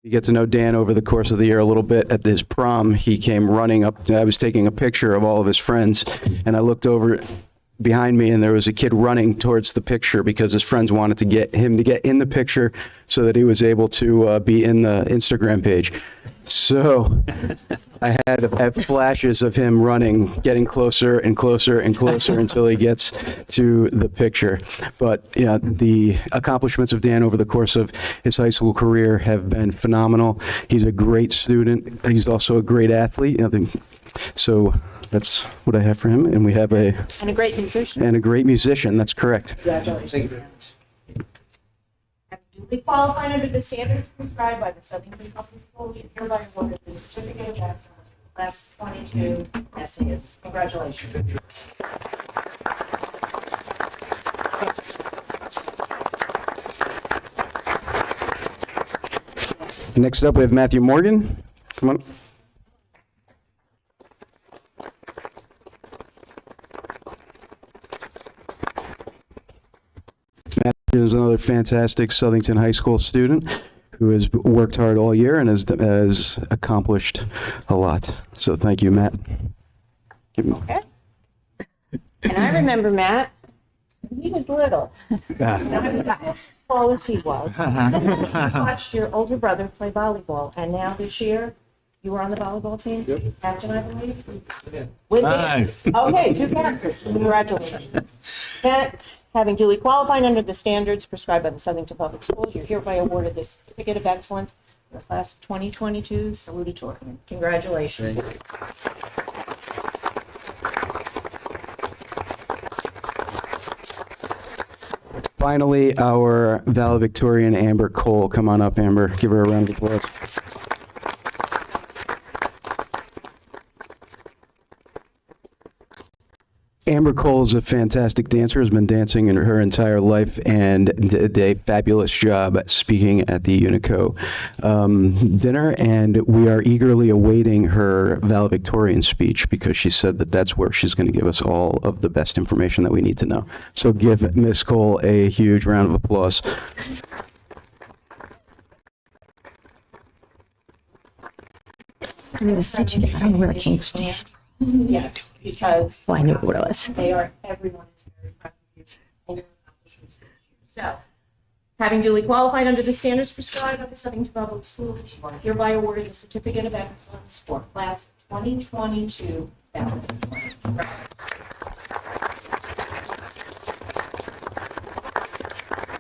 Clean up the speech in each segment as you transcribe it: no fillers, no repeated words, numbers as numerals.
You get to know Dan over the course of the year a little bit. At his prom, he came running up. I was taking a picture of all of his friends, and I looked over behind me, and there was a kid running towards the picture because his friends wanted to get him to get in the picture so that he was able to be in the Instagram page. So I had flashes of him running, getting closer and closer and closer until he gets to the picture. But yeah, the accomplishments of Dan over the course of his high school career have been phenomenal. He's a great student. He's also a great athlete. So that's what I have for him. And we have And a great musician. And a great musician. That's correct. Congratulations. Duly qualified under the standards prescribed by the Southington Public Schools, you hereby awarded the certificate of excellence for class 22 essayists. Congratulations. Next up, we have Matthew Morgan. Come on. Matthew is another fantastic Southington High School student who has worked hard all year and has accomplished a lot. So thank you, Matt. Okay. And I remember Matt, when he was little. Not as tall as he was. You watched your older brother play volleyball, and now this year, you were on the volleyball team? Yep. Captain, I believe? With Nice. him? Okay, two captains. Congratulations. Matt, having duly qualified under the standards prescribed by the Southington Public Schools, you're hereby awarded the certificate of excellence for the class of 2022 salutatorian. Congratulations. Finally, our valedictorian, Amber Cole. Come on up, Amber. Give her a round of applause. Amber Cole is a fantastic dancer, has been dancing in her entire life and did a fabulous job at speaking at the Unico dinner, and we are eagerly awaiting her valedictorian speech because she said that that's where she's going to give us all of the best information that we need to know. So give Miss Cole a huge round of applause. I mean, I don't know where it came stand. Yes, because Well, I knew what it was. they are, everyone is very proud of you and your accomplishments this year. So, having duly qualified under the standards prescribed by the Southington Public Schools, you are hereby awarded the certificate of excellence for class 2022 valedictorian.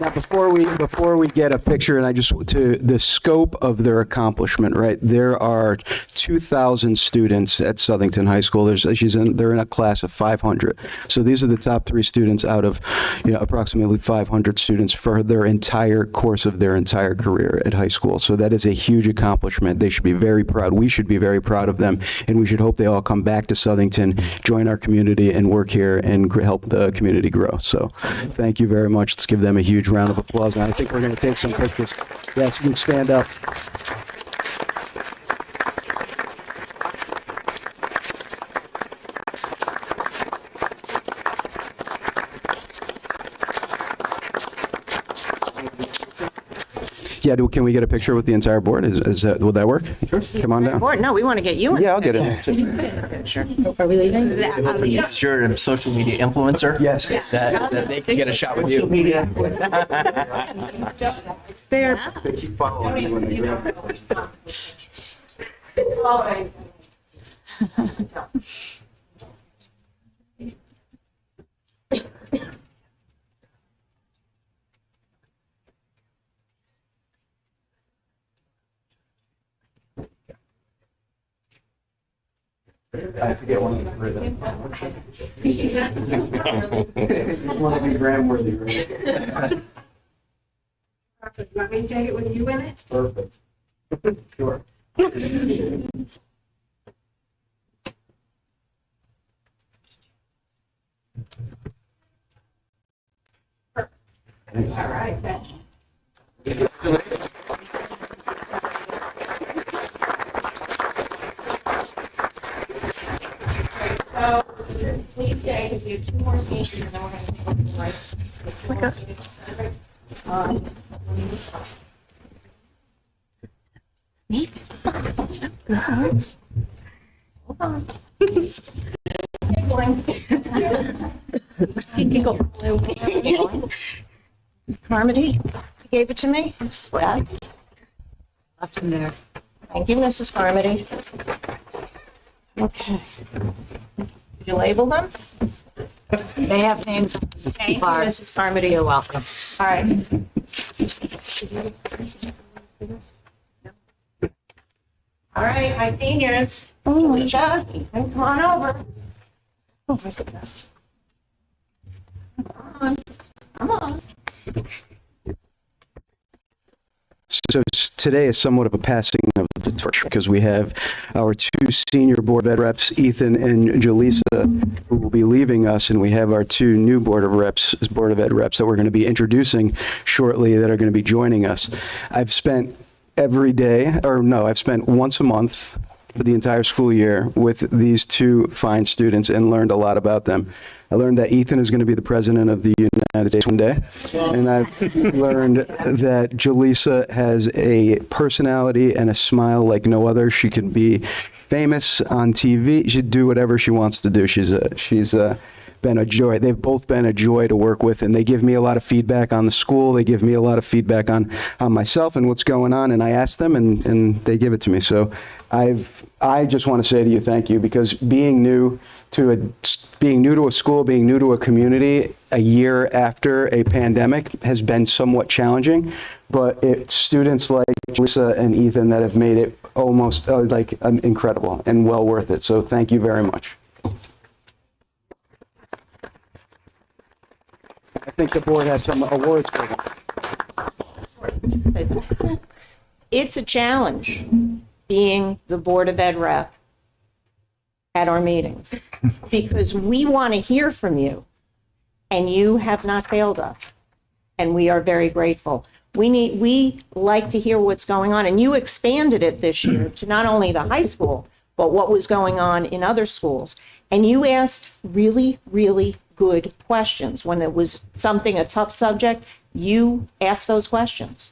Now, before we get a picture, and I just to the scope of their accomplishment, right? There are 2,000 students at Southington High School. They're in a class of 500. So these are the top 3 students out of, approximately 500 students for their entire course of their entire career at high school. So that is a huge accomplishment. They should be very proud. We should be very proud of them, and we should hope they all come back to Southington, join our community, and work here and help the community grow. So thank you very much. Let's give them a huge round of applause. And I think we're going to take some pictures. Yes, you can stand up. Yeah, can we get a picture with the entire board? Would that work? Sure. Come on down. Or, no, we want to get you in. Yeah, I'll get it. Sure. Are we leaving? If you're a social media influencer, Yes. that they can get a shot with you. It's there. They keep following me when they grab I have to get one of the rhythm. Want to be gram worthy, right? Perfect. You want me to take it with you in it? Perfect. Sure. All right. Then. So, please stay, because we have 2 more seats, and then we're going to take over the right. Carmody gave it to me. I'm sweating. Left him there. Thank you, Mrs. Carmody. Okay. Did you label them? They have names on the Thank you, bar. Mrs. Carmody. You're welcome. All right. All right, my seniors. Alicia, Ethan, come on over. Oh, my goodness. Come on. Come on. So today is somewhat of a passing of the torch because we have our two senior Board of Ed reps, Ethan and Jaleesa, who will be leaving us, and we have our two new Board of Ed reps that we're going to be introducing shortly that are going to be joining us. I've spent once a month for the entire school year with these two fine students and learned a lot about them. I learned that Ethan is going to be the president of the United States one day, and I've learned that Jaleesa has a personality and a smile like no other. She can be famous on TV. She'd do whatever she wants to do. She's been a joy. They've both been a joy to work with, and they give me a lot of feedback on the school. They give me a lot of feedback on myself and what's going on, and I ask them, and they give it to me. So I just want to say to you, thank you, because being new to a school, being new to a community a year after a pandemic has been somewhat challenging, but it's students like Lisa and Ethan that have made it almost incredible and well worth it. So thank you very much. I think the board has some awards for them. It's a challenge being the Board of Ed rep at our meetings because we want to hear from you and you have not failed us. And we are very grateful. We like to hear what's going on, and you expanded it this year to not only the high school, but what was going on in other schools. And you asked really, really good questions. When it was a tough subject, you asked those questions.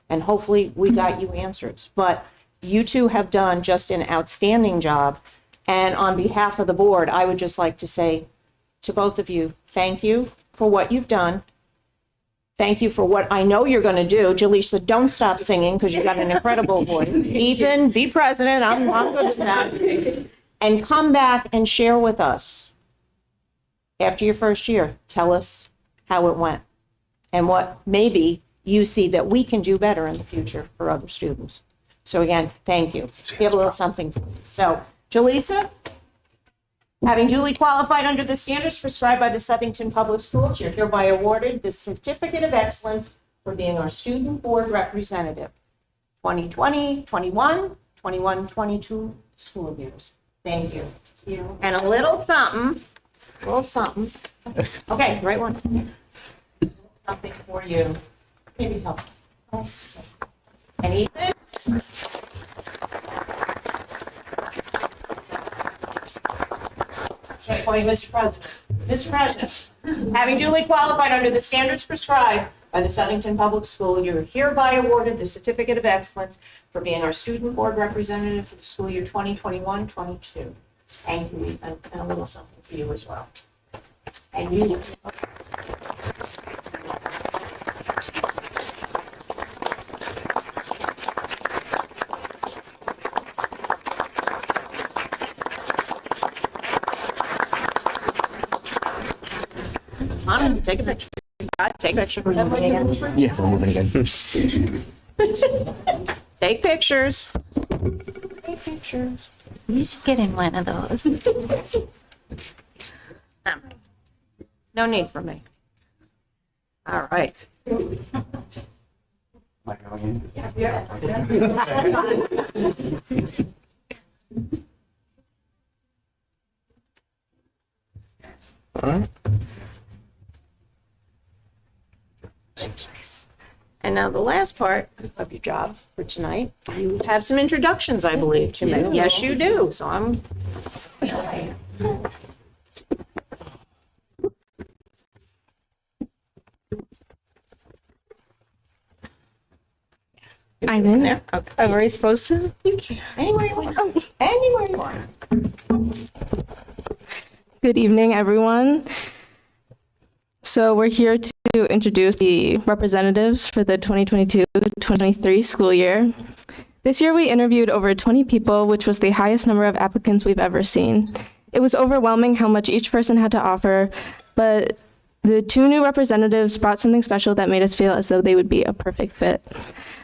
And hopefully we got you answers. But you two have done just an outstanding job. And on behalf of the board, I would just like to say to both of you, thank you for what you've done. Thank you for what I know you're going to do. Jaleesa, don't stop singing because you've got an incredible voice. Ethan, be president. I'm good with that. And come back and share with us after your first year. Tell us how it went and what maybe you see that we can do better in the future for other students. So again, thank you. We have a little something. So, Jaleesa, having duly qualified under the standards prescribed by the Southington Public Schools, you're hereby awarded the Certificate of Excellence for being our Student Board Representative, 2020, 21, 21, 22 school years. Thank you. And a little something. Okay, right one. Something for you. Maybe help. And Ethan? Should I call you Mr. President? Mr. President, having duly qualified under the standards prescribed by the Southington Public School, you're hereby awarded the Certificate of Excellence for being our Student Board Representative for the school year 2021-22. Thank you, Ethan, and a little something for you as well. And you. Mom, take a picture. Take a picture. Yeah, we're moving again. Take pictures. Take pictures. You should get in one of those. No need for me. All right. All right. And now the last part of your job for tonight, you have some introductions, I believe, to make. Yes, you do. So I'm. I'm in There? Okay. I'm already supposed to? You can. Anywhere you want. Anywhere you want. Good evening, everyone. So we're here to introduce the representatives for the 2022-2023 school year. This year we interviewed over 20 people, which was the highest number of applicants we've ever seen. It was overwhelming how much each person had to offer, but the two new representatives brought something special that made us feel as though they would be a perfect fit.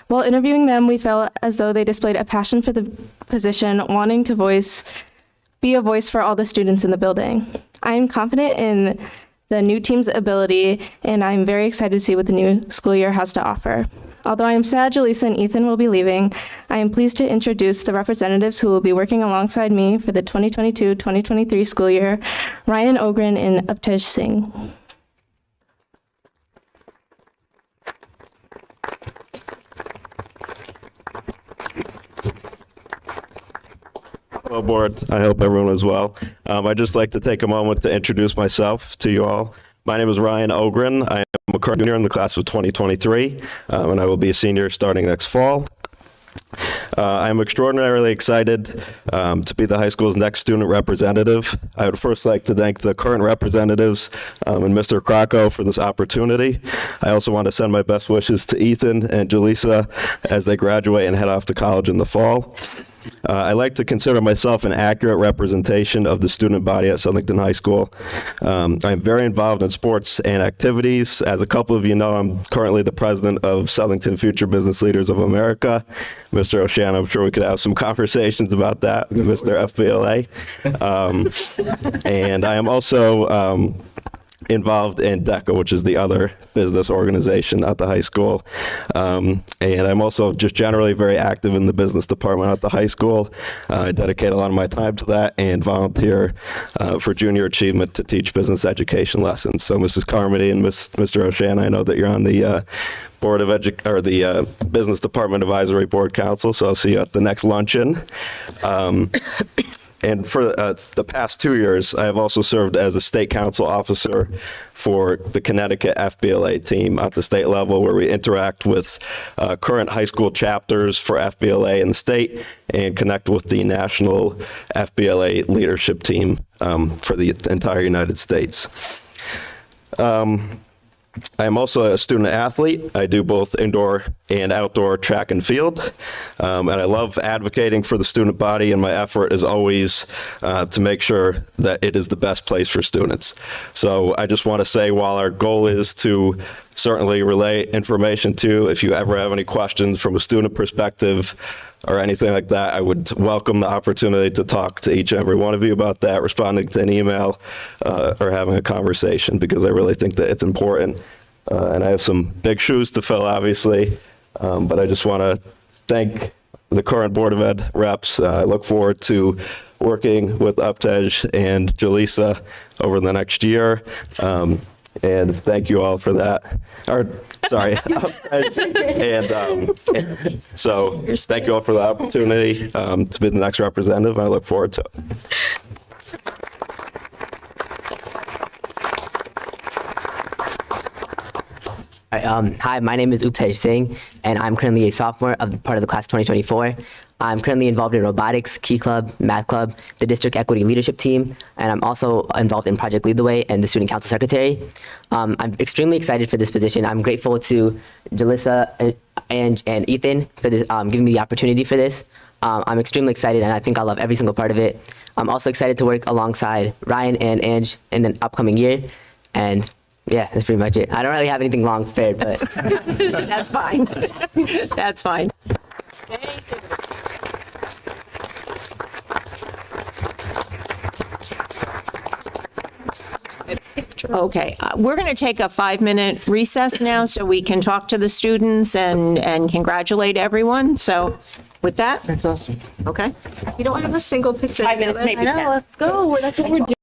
While interviewing them, we felt as though they displayed a passion for the position, wanting to be a voice for all the students in the building. I am confident in the new team's ability, and I'm very excited to see what the new school year has to offer. Although I am sad Jaleesa and Ethan will be leaving, I am pleased to introduce the representatives who will be working alongside me for the 2022-2023 school year, Ryan Ogren and Uptej Singh. Hello, board. I hope everyone is well. I'd just like to take a moment to introduce myself to you all. My name is Ryan Ogren. I am a current junior in the class of 2023, and I will be a senior starting next fall. I am extraordinarily excited to be the high school's next student representative. I would first like to thank the current representatives and Mr. Krakow for this opportunity. I also want to send my best wishes to Ethan and Jaleesa as they graduate and head off to college in the fall. I like to consider myself an accurate representation of the student body at Southington High School. I'm very involved in sports and activities. As a couple of you know, I'm currently the president of Southington Future Business Leaders of America. Mr. O'Shannon, I'm sure we could have some conversations about that with Mr. FBLA. And I am also involved in DECA, which is the other business organization at the high school. And I'm also just generally very active in the business department at the high school. I dedicate a lot of my time to that and volunteer for junior achievement to teach business education lessons. So Mrs. Carmody and Mr. O'Shannon, I know that you're on the Board of the Business Department Advisory Board Council, so I'll see you at the next luncheon. And for the past 2 years, I have also served as a state council officer for the Connecticut FBLA team at the state level, where we interact with current high school chapters for FBLA in the state and connect with the national FBLA leadership team for the entire United States. I am also a student athlete. I do both indoor and outdoor track and field. And I love advocating for the student body, and my effort is always to make sure that it is the best place for students. So I just want to say, while our goal is to certainly relay information to, if you ever have any questions from a student perspective or anything like that, I would welcome the opportunity to talk to each and every one of you about that, responding to an email or having a conversation, because I really think that it's important. And I have some big shoes to fill, obviously, but I just want to thank the current Board of Ed reps. I look forward to working with Uptej and Jaleesa over the next year. And thank you all for that. Or, sorry. So thank you all for the opportunity to be the next representative. I look forward to it. All right, hi, my name is Uptej Singh, and I'm currently a sophomore part of the class 2024. I'm currently involved in robotics, Key Club, Math Club, the District Equity Leadership Team, and I'm also involved in Project Lead the Way and the Student Council Secretary. I'm extremely excited for this position. I'm grateful to Jaleesa and Ethan for this, giving me the opportunity for this. I'm extremely excited, and I think I love every single part of it. I'm also excited to work alongside Ryan and Ange in the upcoming year, and yeah, that's pretty much it. I don't really have anything long prepared, but That's fine. That's fine. Thank you. Okay, we're going to take a 5-minute recess now so we can talk to the students and congratulate everyone. So with that. That's awesome. Okay. We don't have a single picture. 5 minutes, maybe 10. Let's go. That's what we're doing.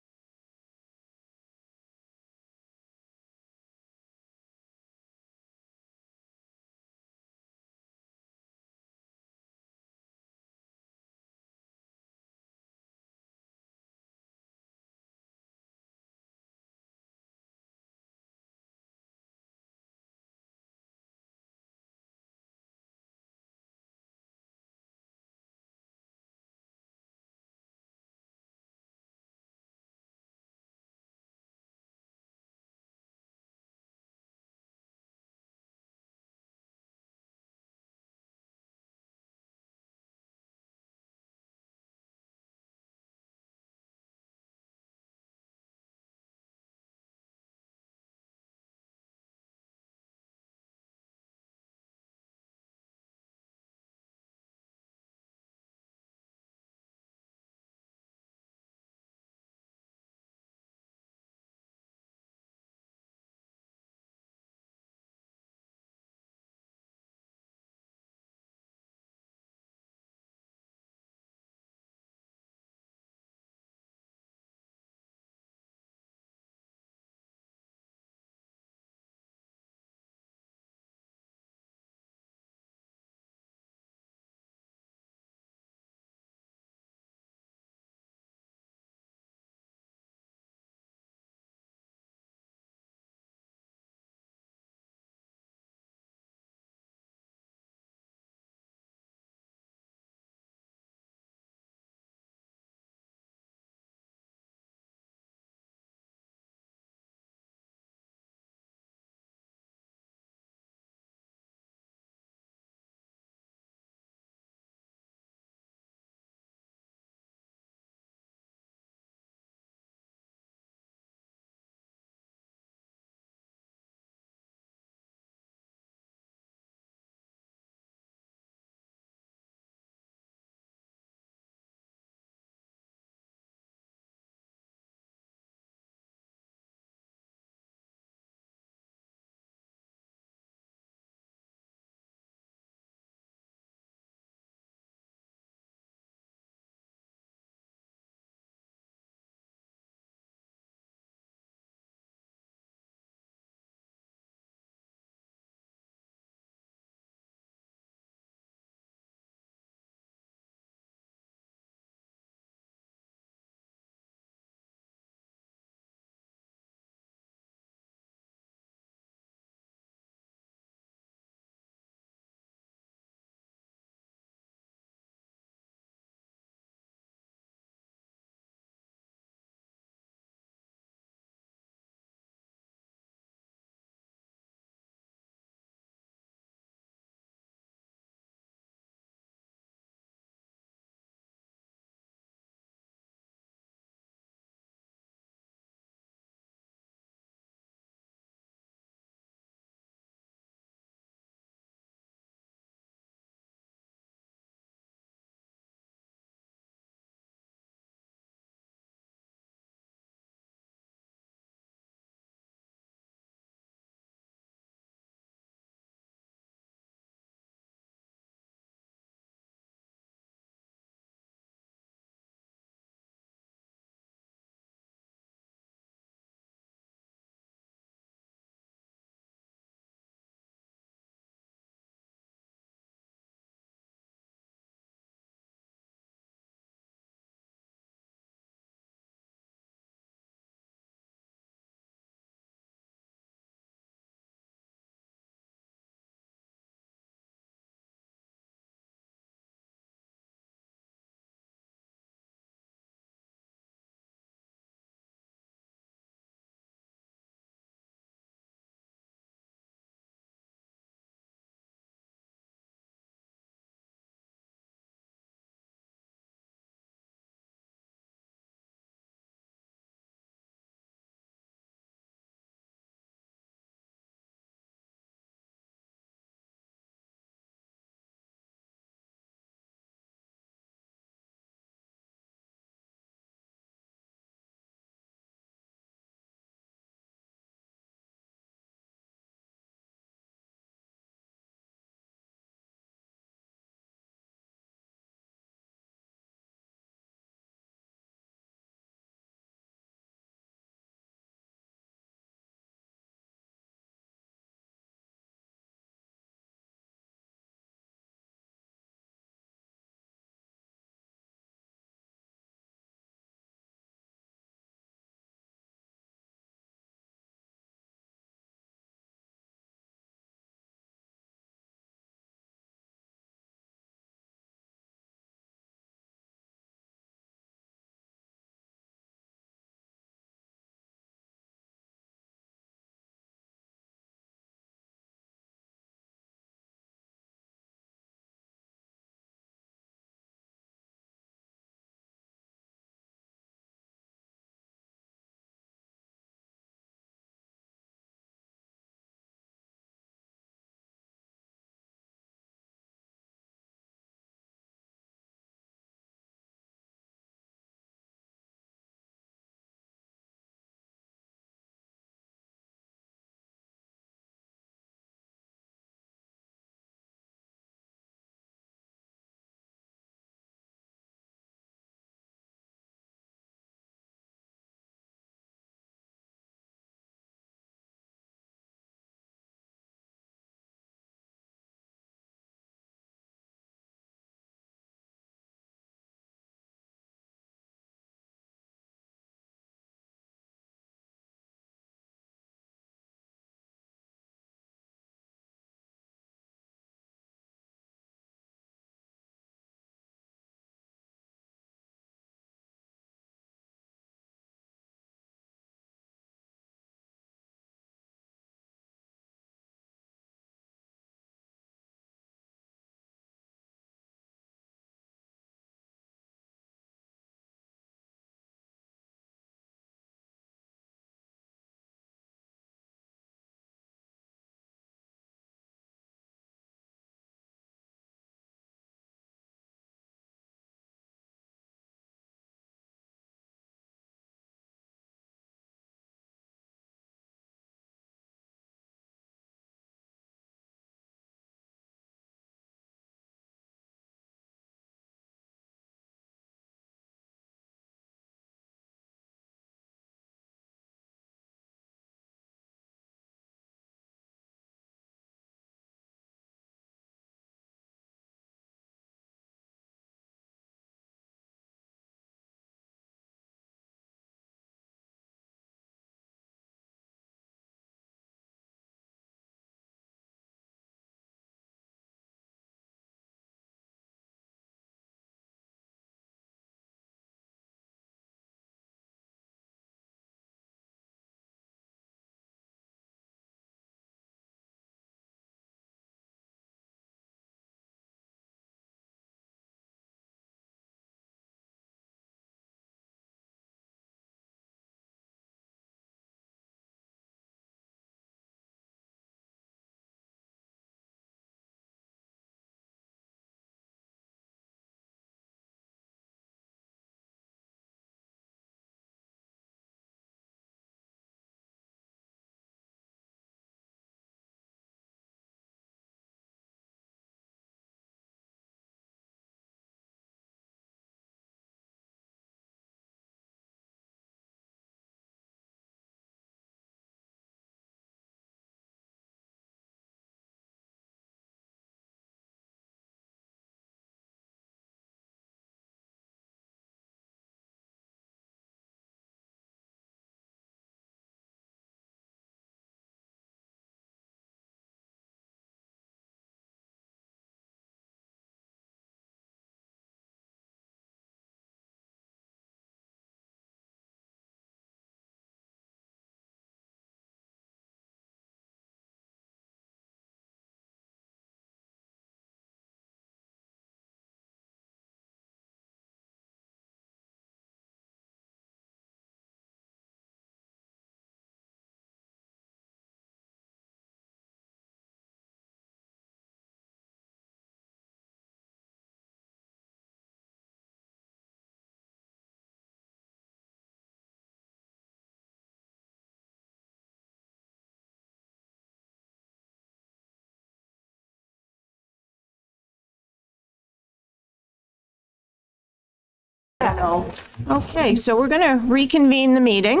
Okay, so we're going to reconvene the meeting.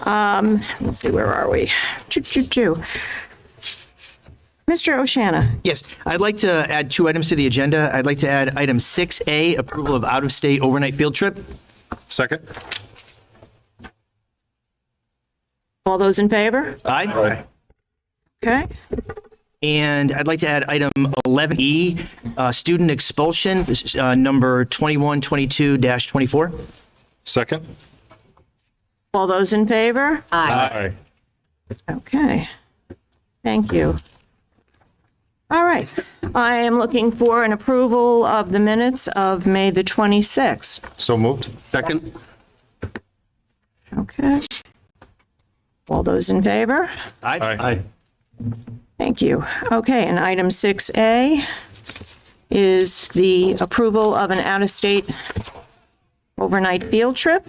Let's see, where are we? Choo. Mr. Oshana. Yes, I'd like to add 2 items to the agenda. I'd like to add item 6A, approval of out-of-state overnight field trip. Second. All those in favor? Aye. Okay. And I'd like to add item 11E, student expulsion, number 2122-24. Second. All those in favor? Aye. Okay. Thank you. All right. I am looking for an approval of the minutes of May the 26th. So moved. Second. Okay. All those in favor? Aye. Thank you. Okay, and item 6A is the approval of an out-of-state overnight field trip.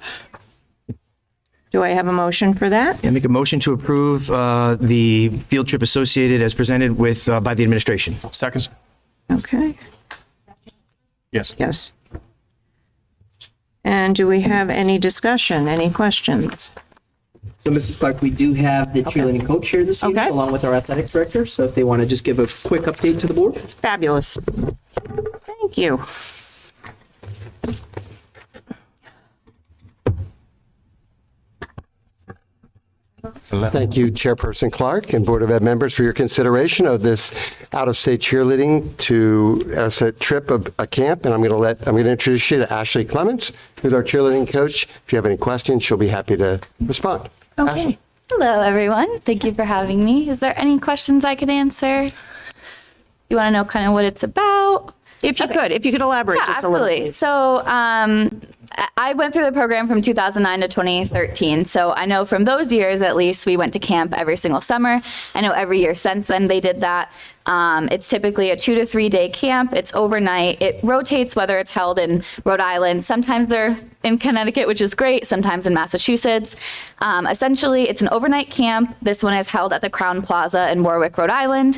Do I have a motion for that? And make a motion to approve the field trip associated as presented with, by the administration. Second. Okay, Yes. yes. And do we have any discussion, any questions? So, Mrs. Clark, we do have the cheerleading coach here this evening, Okay. along with our athletics director. So if they want to just give a quick update to the board. Fabulous. Thank you. Thank you, Chairperson Clark and Board of Ed members, for your consideration of this out-of-state cheerleading trip of a camp. And I'm going to introduce you to Ashley Clements, who's our cheerleading coach. If you have any questions, she'll be happy to respond. Okay. Hello, everyone. Thank you for having me. Is there any questions I could answer? You want to know kind of what it's about? If you could elaborate Yeah, just a little, absolutely. please. So I went through the program from 2009 to 2013. So I know from those years, at least, we went to camp every single summer. I know every year since then they did that. It's typically a 2 to 3 day camp. It's overnight. It rotates whether it's held in Rhode Island. Sometimes they're in Connecticut, which is great. Sometimes in Massachusetts. Essentially, it's an overnight camp. This one is held at the Crown Plaza in Warwick, Rhode Island.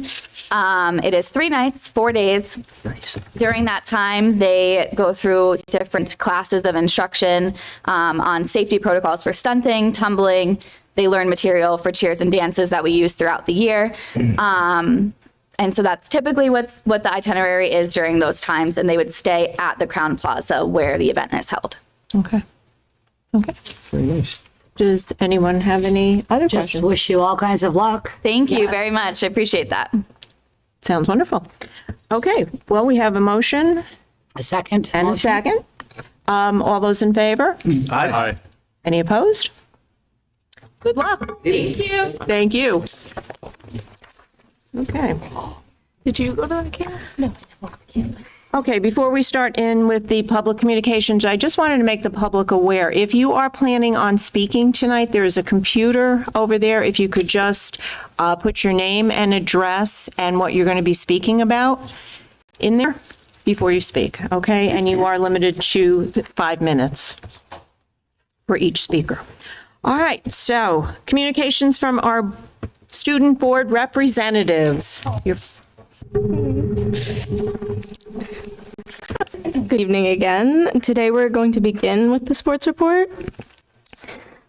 It is 3 nights, 4 days. Nice. During that time, they go through different classes of instruction on safety protocols for stunting, tumbling. They learn material for cheers and dances that we use throughout the year. And so that's typically what the itinerary is during those times. And they would stay at the Crown Plaza where the event is held. Okay. Okay. Very nice. Does anyone have any other Just questions? wish you all kinds of luck. Thank you very much. I appreciate that. Sounds wonderful. Okay, well, we have a motion A second. and a second. All those in favor? Aye. Any opposed? Good luck. Thank you. Thank you. Okay. Did you go to the camp? No. Okay, before we start in with the public communications, I just wanted to make the public aware. If you are planning on speaking tonight, there is a computer over there. If you could just put your name and address and what you're going to be speaking about in there before you speak, okay? And you are limited to 5 minutes for each speaker. All right, so communications from our student board representatives. Good evening again. Today we're going to begin with the sports report.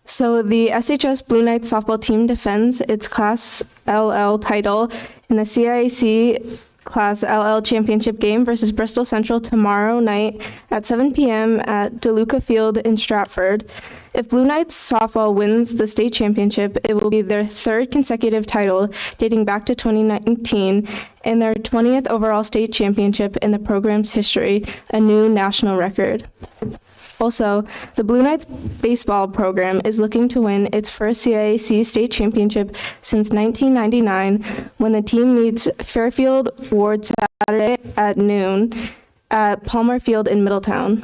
So the SHS Blue Knights softball team defends its Class LL title in the CIAC Class LL Championship game versus Bristol Central tomorrow night at 7 p.m. at DeLuca Field in Stratford. If Blue Knights softball wins the state championship, it will be their 3rd consecutive title dating back to 2019 and their 20th overall state championship in the program's history, a new national record. Also, the Blue Knights baseball program is looking to win its first CIAC state championship since 1999 when the team meets Fairfield Ward Saturday at noon at Palmer Field in Middletown.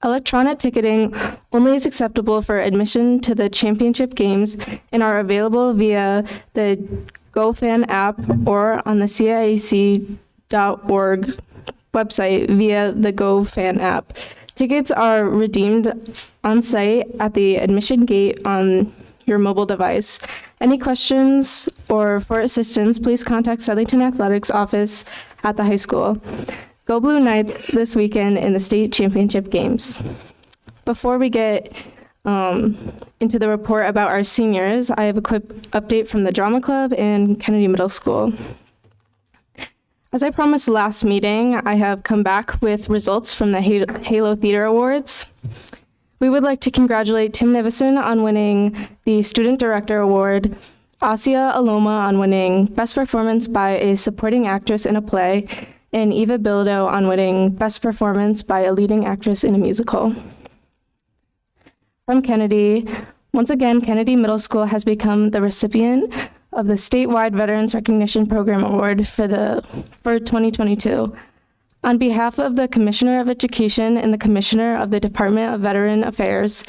Electronic ticketing only is acceptable for admission to the championship games and are available via the GoFan app or on the CIAC.org website via the GoFan app. Tickets are redeemed on site at the admission gate on your mobile device. Any questions or for assistance, please contact Southington Athletics office at the high school. Go Blue Knights this weekend in the state championship games. Before we get into the report about our seniors, I have a quick update from the Drama Club and Kennedy Middle School. As I promised last meeting, I have come back with results from the Halo Theater Awards. We would like to congratulate Tim Nivison on winning the Student Director Award, Asia Aloma on winning Best Performance by a Supporting Actress in a Play, and Eva Bildo on winning Best Performance by a Leading Actress in a Musical. From Kennedy, once again, Kennedy Middle School has become the recipient of the statewide Veterans Recognition Program Award for 2022. On behalf of the Commissioner of Education and the Commissioner of the Department of Veteran Affairs,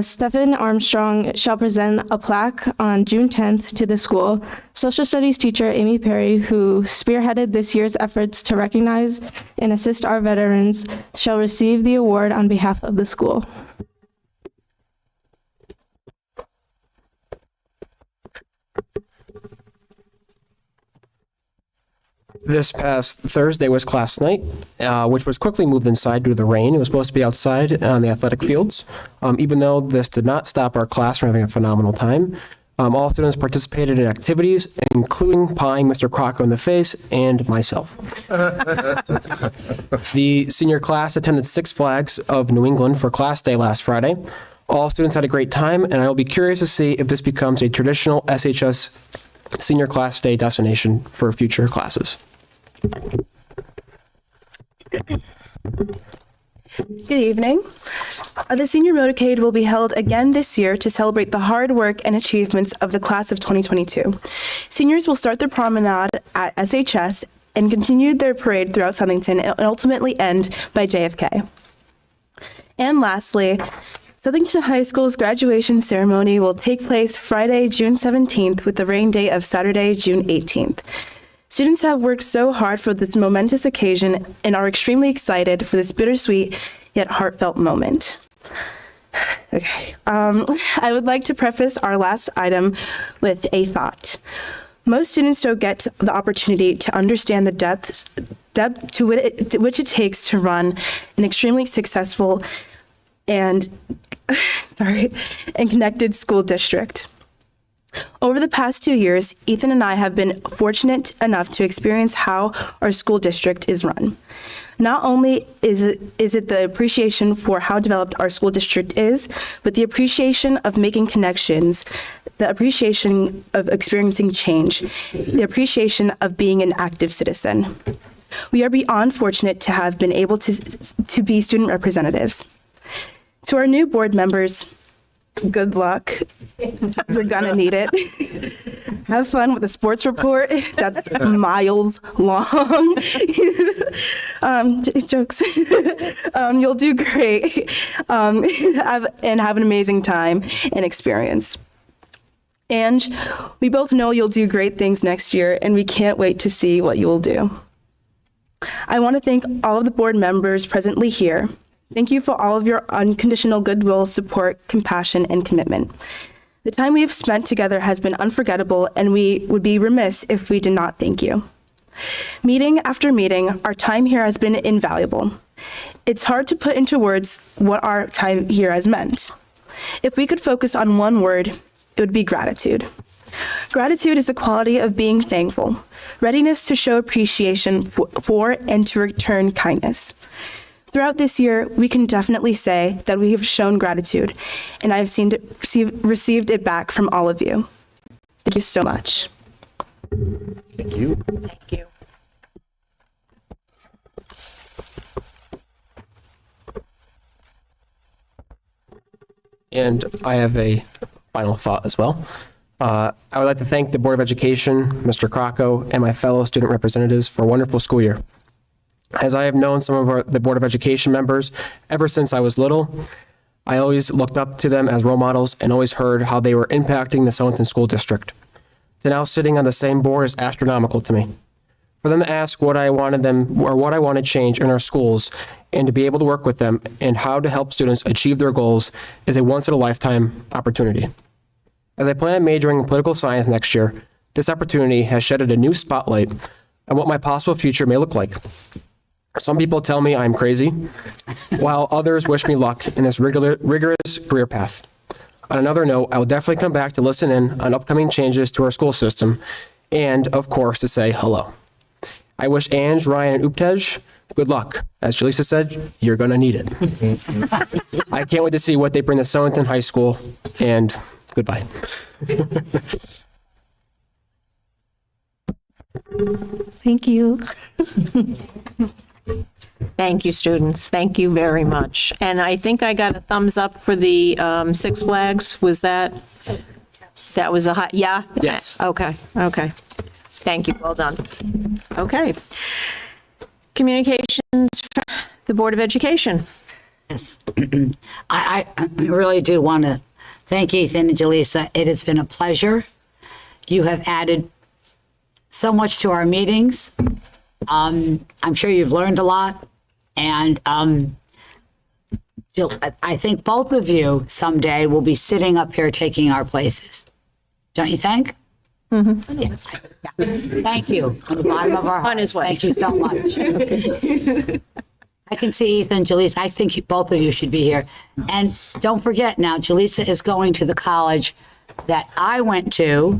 Stephen Armstrong shall present a plaque on June 10th to the school. Social Studies teacher Amy Perry, who spearheaded this year's efforts to recognize and assist our veterans, shall receive the award on behalf of the school. This past Thursday was class night, which was quickly moved inside due to the rain. It was supposed to be outside on the athletic fields. Even though this did not stop our class from having a phenomenal time, all students participated in activities, including pawing Mr. Crocco in the face and myself. The senior class attended Six Flags of New England for class day last Friday. All students had a great time, and I will be curious to see if this becomes a traditional SHS senior class day destination for future classes. Good evening. The Senior Motorcade will be held again this year to celebrate the hard work and achievements of the class of 2022. Seniors will start their promenade at SHS and continue their parade throughout Southington and ultimately end by JFK. And lastly, Southington High School's graduation ceremony will take place Friday, June 17th with the rain date of Saturday, June 18th. Students have worked so hard for this momentous occasion and are extremely excited for this bittersweet yet heartfelt moment. Okay, I would like to preface our last item with a thought. Most students don't get the opportunity to understand the depth to which it takes to run an extremely successful and connected school district. Over the past 2 years, Ethan and I have been fortunate enough to experience how our school district is run. Not only is it the appreciation for how developed our school district is, but the appreciation of making connections, the appreciation of experiencing change, the appreciation of being an active citizen. We are beyond fortunate to have been able to be student representatives. To our new board members, good luck. You're gonna need it. Have fun with the sports report. That's miles long. Jokes. You'll do great. Have an amazing time and experience. And we both know you'll do great things next year, and we can't wait to see what you will do. I want to thank all of the board members presently here. Thank you for all of your unconditional goodwill, support, compassion, and commitment. The time we have spent together has been unforgettable, and we would be remiss if we did not thank you. Meeting after meeting, our time here has been invaluable. It's hard to put into words what our time here has meant. If we could focus on one word, it would be gratitude. Gratitude is a quality of being thankful, readiness to show appreciation for and to return kindness. Throughout this year, we can definitely say that we have shown gratitude, and I have received it back from all of you. Thank you so much. Thank you. Thank you. And I have a final thought as well. I would like to thank the Board of Education, Mr. Crocco, and my fellow student representatives for a wonderful school year. As I have known some of the Board of Education members ever since I was little, I always looked up to them as role models and always heard how they were impacting the Southington School District. To now sitting on the same board is astronomical to me. For them to ask what I wanted to change in our schools and to be able to work with them and how to help students achieve their goals is a once-in-a-lifetime opportunity. As I plan on majoring in political science next year, this opportunity has shedded a new spotlight on what my possible future may look like. Some people tell me I'm crazy, while others wish me luck in this rigorous career path. On another note, I will definitely come back to listen in on upcoming changes to our school system and, of course, to say hello. I wish Ange, Ryan, and Uptej good luck. As Jaleesa said, you're going to need it. I can't wait to see what they bring to Southington High School, and goodbye. Thank you. Thank you, students. Thank you very much. And I think I got a thumbs up for the Six Flags. Was that was a high, yeah? Yes. Okay. Thank you. Well done. Okay. Communications from the Board of Education. Yes. I really do want to thank Ethan and Jaleesa. It has been a pleasure. You have added so much to our meetings. I'm sure you've learned a lot. And I think both of you someday will be sitting up here taking our places. Don't you think? Mm-hmm. Yes. Yeah. Thank you from the bottom of our hearts. On his way. Thank you so much. I can see Ethan, Jaleesa. I think both of you should be here. And don't forget now, Jaleesa is going to the college that I went to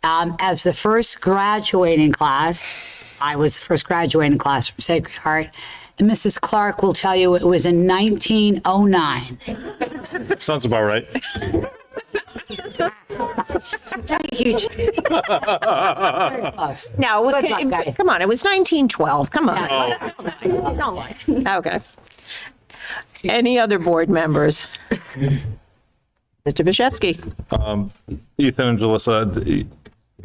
as the first graduating class. I was the first graduating class from Sacred Heart. And Mrs. Clark will tell you it was in 1909. Sounds about right. Thank you. Very close. No, Good luck, guys. come on. It was 1912. Come on. Yeah. Don't lie. Okay. Any other board members? Mr. Bishevsky. Ethan and Jalissa,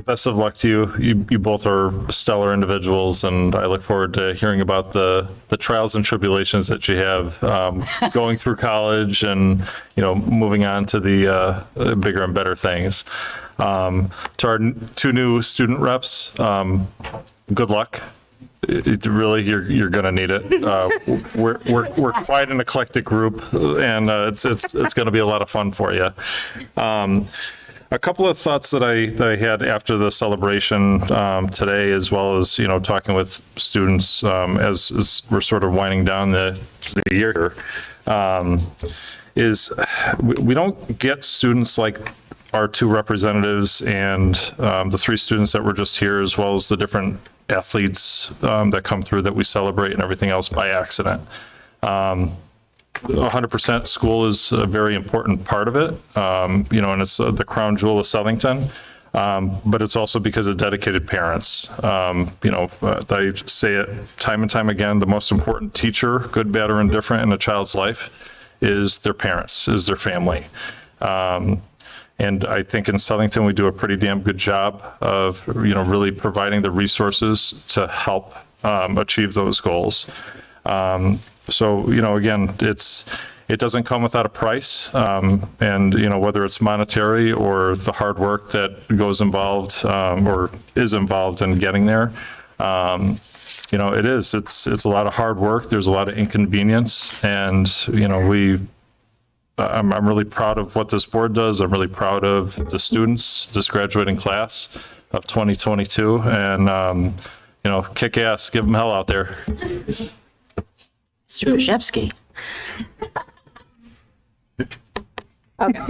best of luck to you. You both are stellar individuals, and I look forward to hearing about the trials and tribulations that you have going through college and, moving on to the bigger and better things. To our two new student reps, good luck. Really, you're going to need it. We're quite an eclectic group, and it's going to be a lot of fun for you. A couple of thoughts that I had after the celebration today, as well as talking with students as we're sort of winding down the year, is we don't get students like our two representatives and the three students that were just here, as well as the different athletes that come through that we celebrate and everything else by accident. 100% school is a very important part of it, and it's the crown jewel of Southington, but it's also because of dedicated parents. I say it time and time again, the most important teacher, good, bad, or indifferent in a child's life is their parents, is their family. And I think in Southington, we do a pretty damn good job of, really providing the resources to help achieve those goals. So, again, it doesn't come without a price. And, whether it's monetary or the hard work that goes involved or is involved in getting there, it's a lot of hard work. There's a lot of inconvenience. And, I'm really proud of what this board does. I'm really proud of the students, this graduating class of 2022. And, kick ass, give them hell out there. Mr. Bishevsky. Okay.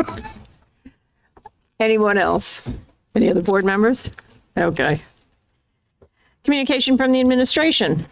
Anyone else? Any other board members? Okay. Communication from the administration.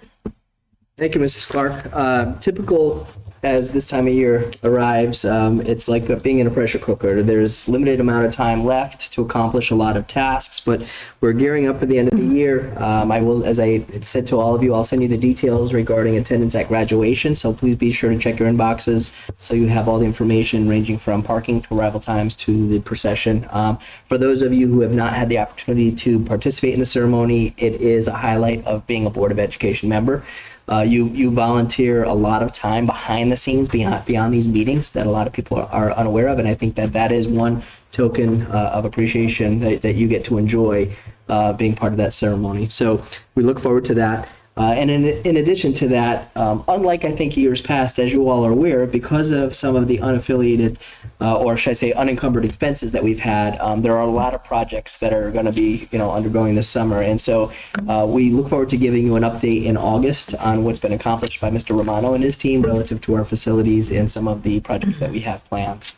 Thank you, Mrs. Clark. Typical as this time of year arrives, it's like being in a pressure cooker. There's limited amount of time left to accomplish a lot of tasks, but we're gearing up for the end of the year. I will, as I said to all of you, I'll send you the details regarding attendance at graduation, so please be sure to check your inboxes so you have all the information ranging from parking to arrival times to the procession. For those of you who have not had the opportunity to participate in the ceremony, it is a highlight of being a Board of Education member. You volunteer a lot of time behind the scenes, beyond these meetings that a lot of people are unaware of, and I think that is one token of appreciation that you get to enjoy being part of that ceremony. So we look forward to that. And in addition to that, unlike I think years past, as you all are aware, because of some of the unaffiliated, or should I say unencumbered expenses that we've had, there are a lot of projects that are going to be, undergoing this summer. And so we look forward to giving you an update in August on what's been accomplished by Mr. Romano and his team relative to our facilities and some of the projects that we have planned.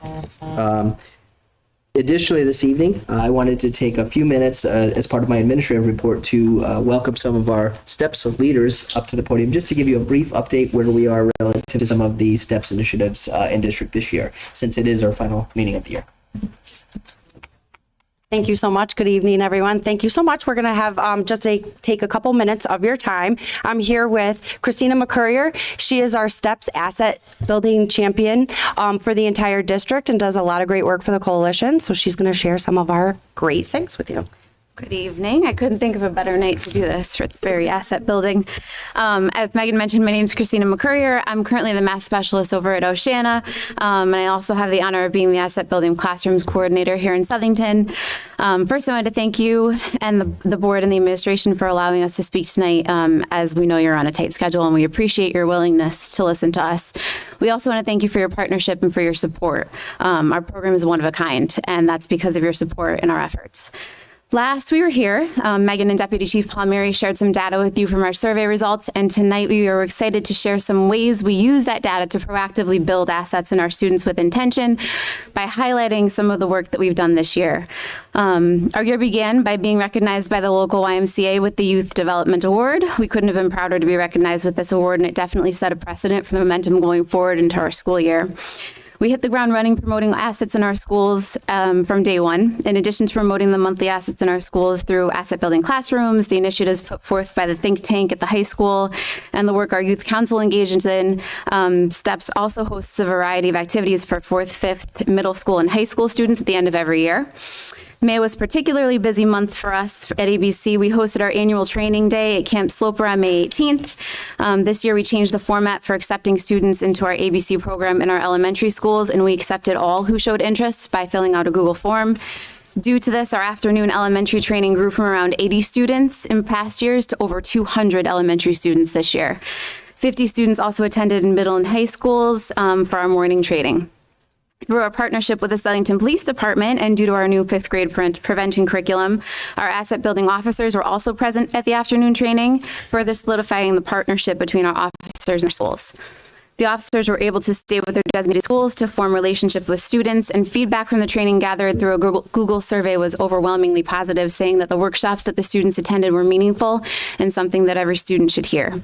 Additionally, this evening, I wanted to take a few minutes as part of my administrative report to welcome some of our STEPS leaders up to the podium, just to give you a brief update where we are relative to some of the STEPS initiatives in district this year, since it is our final meeting of the year. Thank you so much. Good evening, everyone. Thank you so much. We're going to have take a couple minutes of your time. I'm here with Christina McCurrier. She is our STEPS asset building champion for the entire district and does a lot of great work for the coalition. So she's going to share some of our great things with you. Good evening. I couldn't think of a better night to do this. It's very asset building. As Megan mentioned, my name is Christina McCurrier. I'm currently the math specialist over at Oceana, and I also have the honor of being the asset building classrooms coordinator here in Southington. First, I wanted to thank you and the board and the administration for allowing us to speak tonight, as we know you're on a tight schedule, and we appreciate your willingness to listen to us. We also want to thank you for your partnership and for your support. Our program is one of a kind, and that's because of your support and our efforts. Last we were here, Megan and Deputy Chief Palmieri shared some data with you from our survey results, and tonight we are excited to share some ways we use that data to proactively build assets in our students with intention by highlighting some of the work that we've done this year. Our year began by being recognized by the local YMCA with the Youth Development Award. We couldn't have been prouder to be recognized with this award, and it definitely set a precedent for the momentum going forward into our school year. We hit the ground running promoting assets in our schools from day one. In addition to promoting the monthly assets in our schools through asset building classrooms, the initiatives put forth by the think tank at the high school, and the work our youth council engages in, STEPS also hosts a variety of activities for 4th, 5th, middle school, and high school students at the end of every year. May was a particularly busy month for us at ABC. We hosted our annual training day at Camp Sloper on May 18th. This year we changed the format for accepting students into our ABC program in our elementary schools, and we accepted all who showed interest by filling out a Google form. Due to this, our afternoon elementary training grew from around 80 students in past years to over 200 elementary students this year. 50 students also attended in middle and high schools for our morning training. Through our partnership with the Southington Police Department and due to our new 5th grade prevention curriculum, our asset building officers were also present at the afternoon training, further solidifying the partnership between our officers and our schools. The officers were able to stay with their designated schools to form relationships with students, and feedback from the training gathered through a Google survey was overwhelmingly positive, saying that the workshops that the students attended were meaningful and something that every student should hear.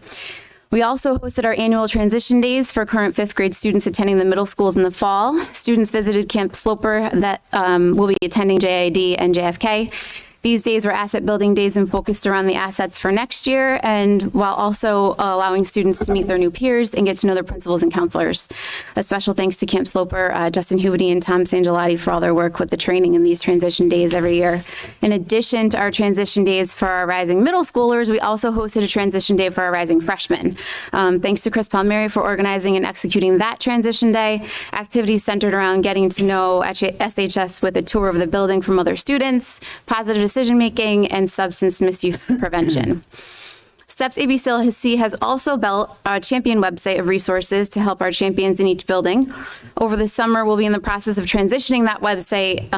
We also hosted our annual transition days for current 5th grade students attending the middle schools in the fall. Students visited Camp Sloper that will be attending JID and JFK. These days were asset building days and focused around the assets for next year, and while also allowing students to meet their new peers and get to know their principals and counselors. A special thanks to Camp Sloper, Justin Hubity and Tom Sangelotti for all their work with the training in these transition days every year. In addition to our transition days for our rising middle schoolers, we also hosted a transition day for our rising freshmen. Thanks to Chris Palmieri for organizing and executing that transition day. Activities centered around getting to know SHS with a tour of the building from other students, positive decision-making, and substance misuse prevention. STEPS ABC has also built a champion website of resources to help our champions in each building. Over the summer, we'll be in the process of transitioning that website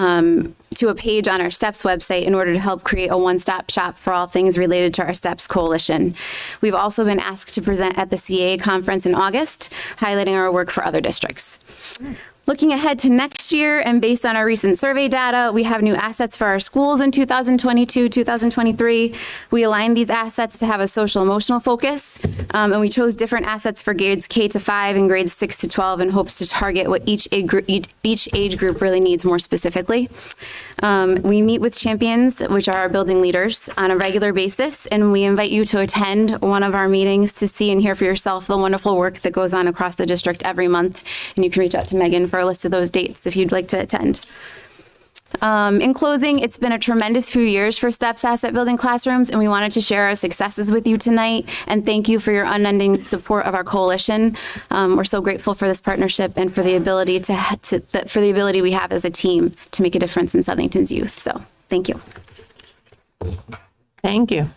to a page on our STEPS website in order to help create a one-stop shop for all things related to our STEPS coalition. We've also been asked to present at the CAA conference in August, highlighting our work for other districts. Looking ahead to next year and based on our recent survey data, we have new assets for our schools in 2022-2023. We aligned these assets to have a social emotional focus, and we chose different assets for grades K-5 and grades 6-12 in hopes to target what each age group really needs more specifically. We meet with champions, which are our building leaders, on a regular basis, and we invite you to attend one of our meetings to see and hear for yourself the wonderful work that goes on across the district every month. And you can reach out to Megan for a list of those dates if you'd like to attend. In closing, it's been a tremendous few years for STEPS Asset Building Classrooms, and we wanted to share our successes with you tonight and thank you for your unending support of our coalition. We're so grateful for this partnership and for the ability for the ability we have as a team to make a difference in Southington's youth. So, thank you. Thank you.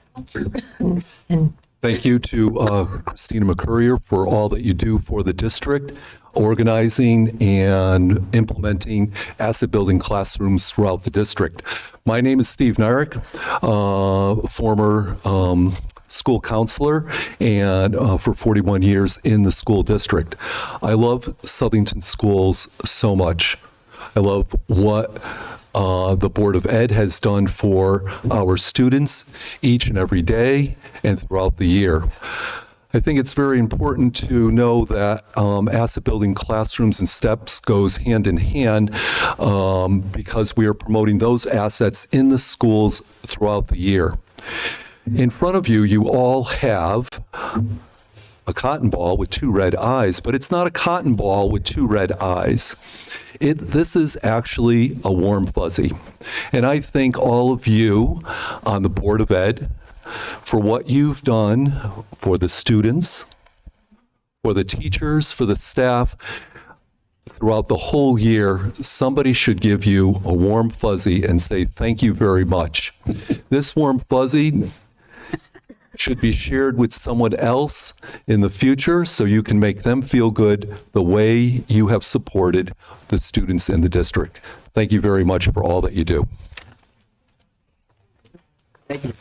And Thank you to Christina McCurrier for all that you do for the district, organizing and implementing asset-building classrooms throughout the district. My name is Steve Nyrick, former school counselor and for 41 years in the school district. I love Southington schools so much. I love what the Board of Ed has done for our students each and every day and throughout the year. I think it's very important to know that asset building classrooms and steps goes hand in hand because we are promoting those assets in the schools throughout the year. In front of you, you all have a cotton ball with two red eyes, but it's not a cotton ball with two red eyes. This is actually a warm fuzzy. And I thank all of you on the Board of Ed for what you've done for the students, for the teachers, for the staff. Throughout the whole year, somebody should give you a warm fuzzy and say, thank you very much. This warm fuzzy should be shared with someone else in the future so you can make them feel good the way you have supported the students in the district. Thank you very much for all that you do. Thank you.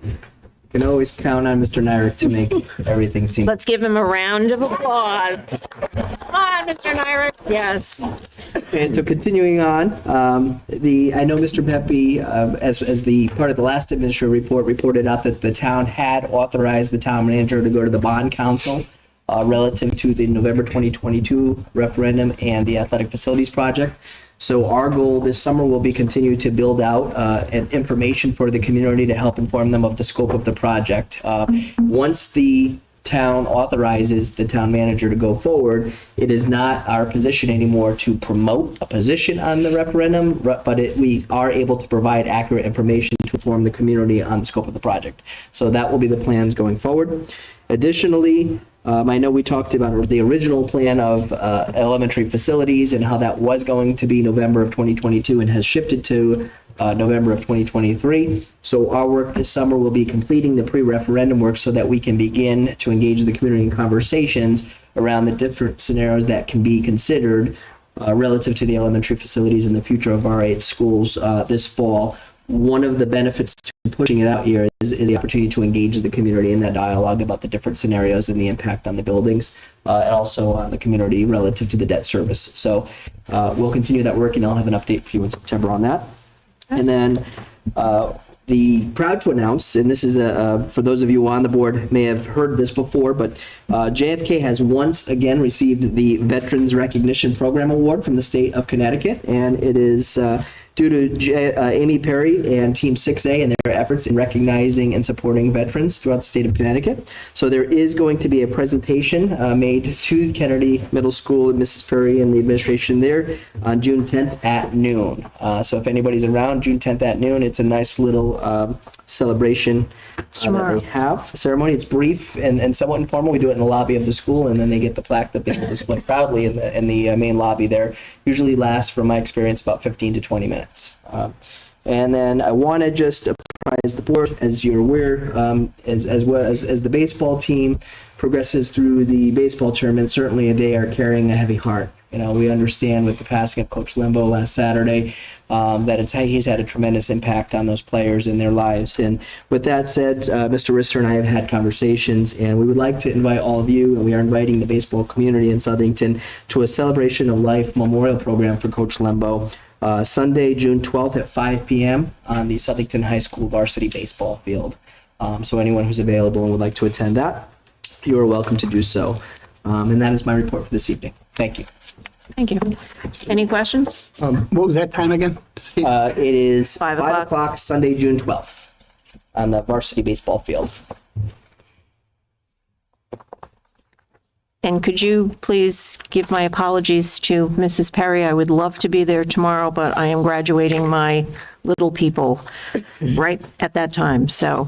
You can always count on Mr. Nyrick to make everything seem. Let's give him a round of applause. Come on, Mr. Nyrick. Yes. Okay, so continuing on, I know Mr. Pepe, as the part of the last administrative report, reported out that the town had authorized the town manager to go to the bond council relative to the November 2022 referendum and the athletic facilities project. So our goal this summer will be continue to build out information for the community to help inform them of the scope of the project. Once the town authorizes the town manager to go forward, it is not our position anymore to promote a position on the referendum, but we are able to provide accurate information to inform the community on the scope of the project. So that will be the plans going forward. Additionally, I know we talked about the original plan of elementary facilities and how that was going to be November of 2022 and has shifted to November of 2023. So our work this summer will be completing the pre-referendum work so that we can begin to engage the community in conversations around the different scenarios that can be considered relative to the elementary facilities and the future of our 8 schools this fall. One of the benefits to pushing it out here is the opportunity to engage the community in that dialogue about the different scenarios and the impact on the buildings and also on the community relative to the debt service. So we'll continue that work and I'll have an update for you in September on that. And then proud to announce, and this is for those of you on the board may have heard this before, but JFK has once again received the Veterans Recognition Program Award from the state of Connecticut, and it is due to Amy Perry and Team 6A and their efforts in recognizing and supporting veterans throughout the state of Connecticut. So there is going to be a presentation made to Kennedy Middle School and Mrs. Perry and the administration there on June 10th at noon. So if anybody's around, June 10th at noon, it's a nice little celebration that they have. A ceremony. It's brief and somewhat informal. We do it in the lobby of the school, and then they get the plaque that they will display proudly in the main lobby there. Usually lasts, from my experience, about 15 to 20 minutes. And then I want to just apprise the board, as you're aware, as well as the baseball team progresses through the baseball tournament, certainly they are carrying a heavy heart. You know, we understand with the passing of Coach Limbo last Saturday that he's had a tremendous impact on those players in their lives. And with that said, Mr. Risser and I have had conversations, and we would like to invite all of you, and we are inviting the baseball community in Southington to a Celebration of Life memorial program for Coach Limbo. Sunday, June 12th at 5 p.m. on the Southington High School varsity baseball field. So anyone who's available and would like to attend that, you are welcome to do so. And that is my report for this evening. Thank you. Thank you. Any questions? What was that time again? It is 5 o'clock Sunday, June 12th on the varsity baseball field. And could you please give my apologies to Mrs. Perry? I would love to be there tomorrow, but I am graduating my little people right at that time, so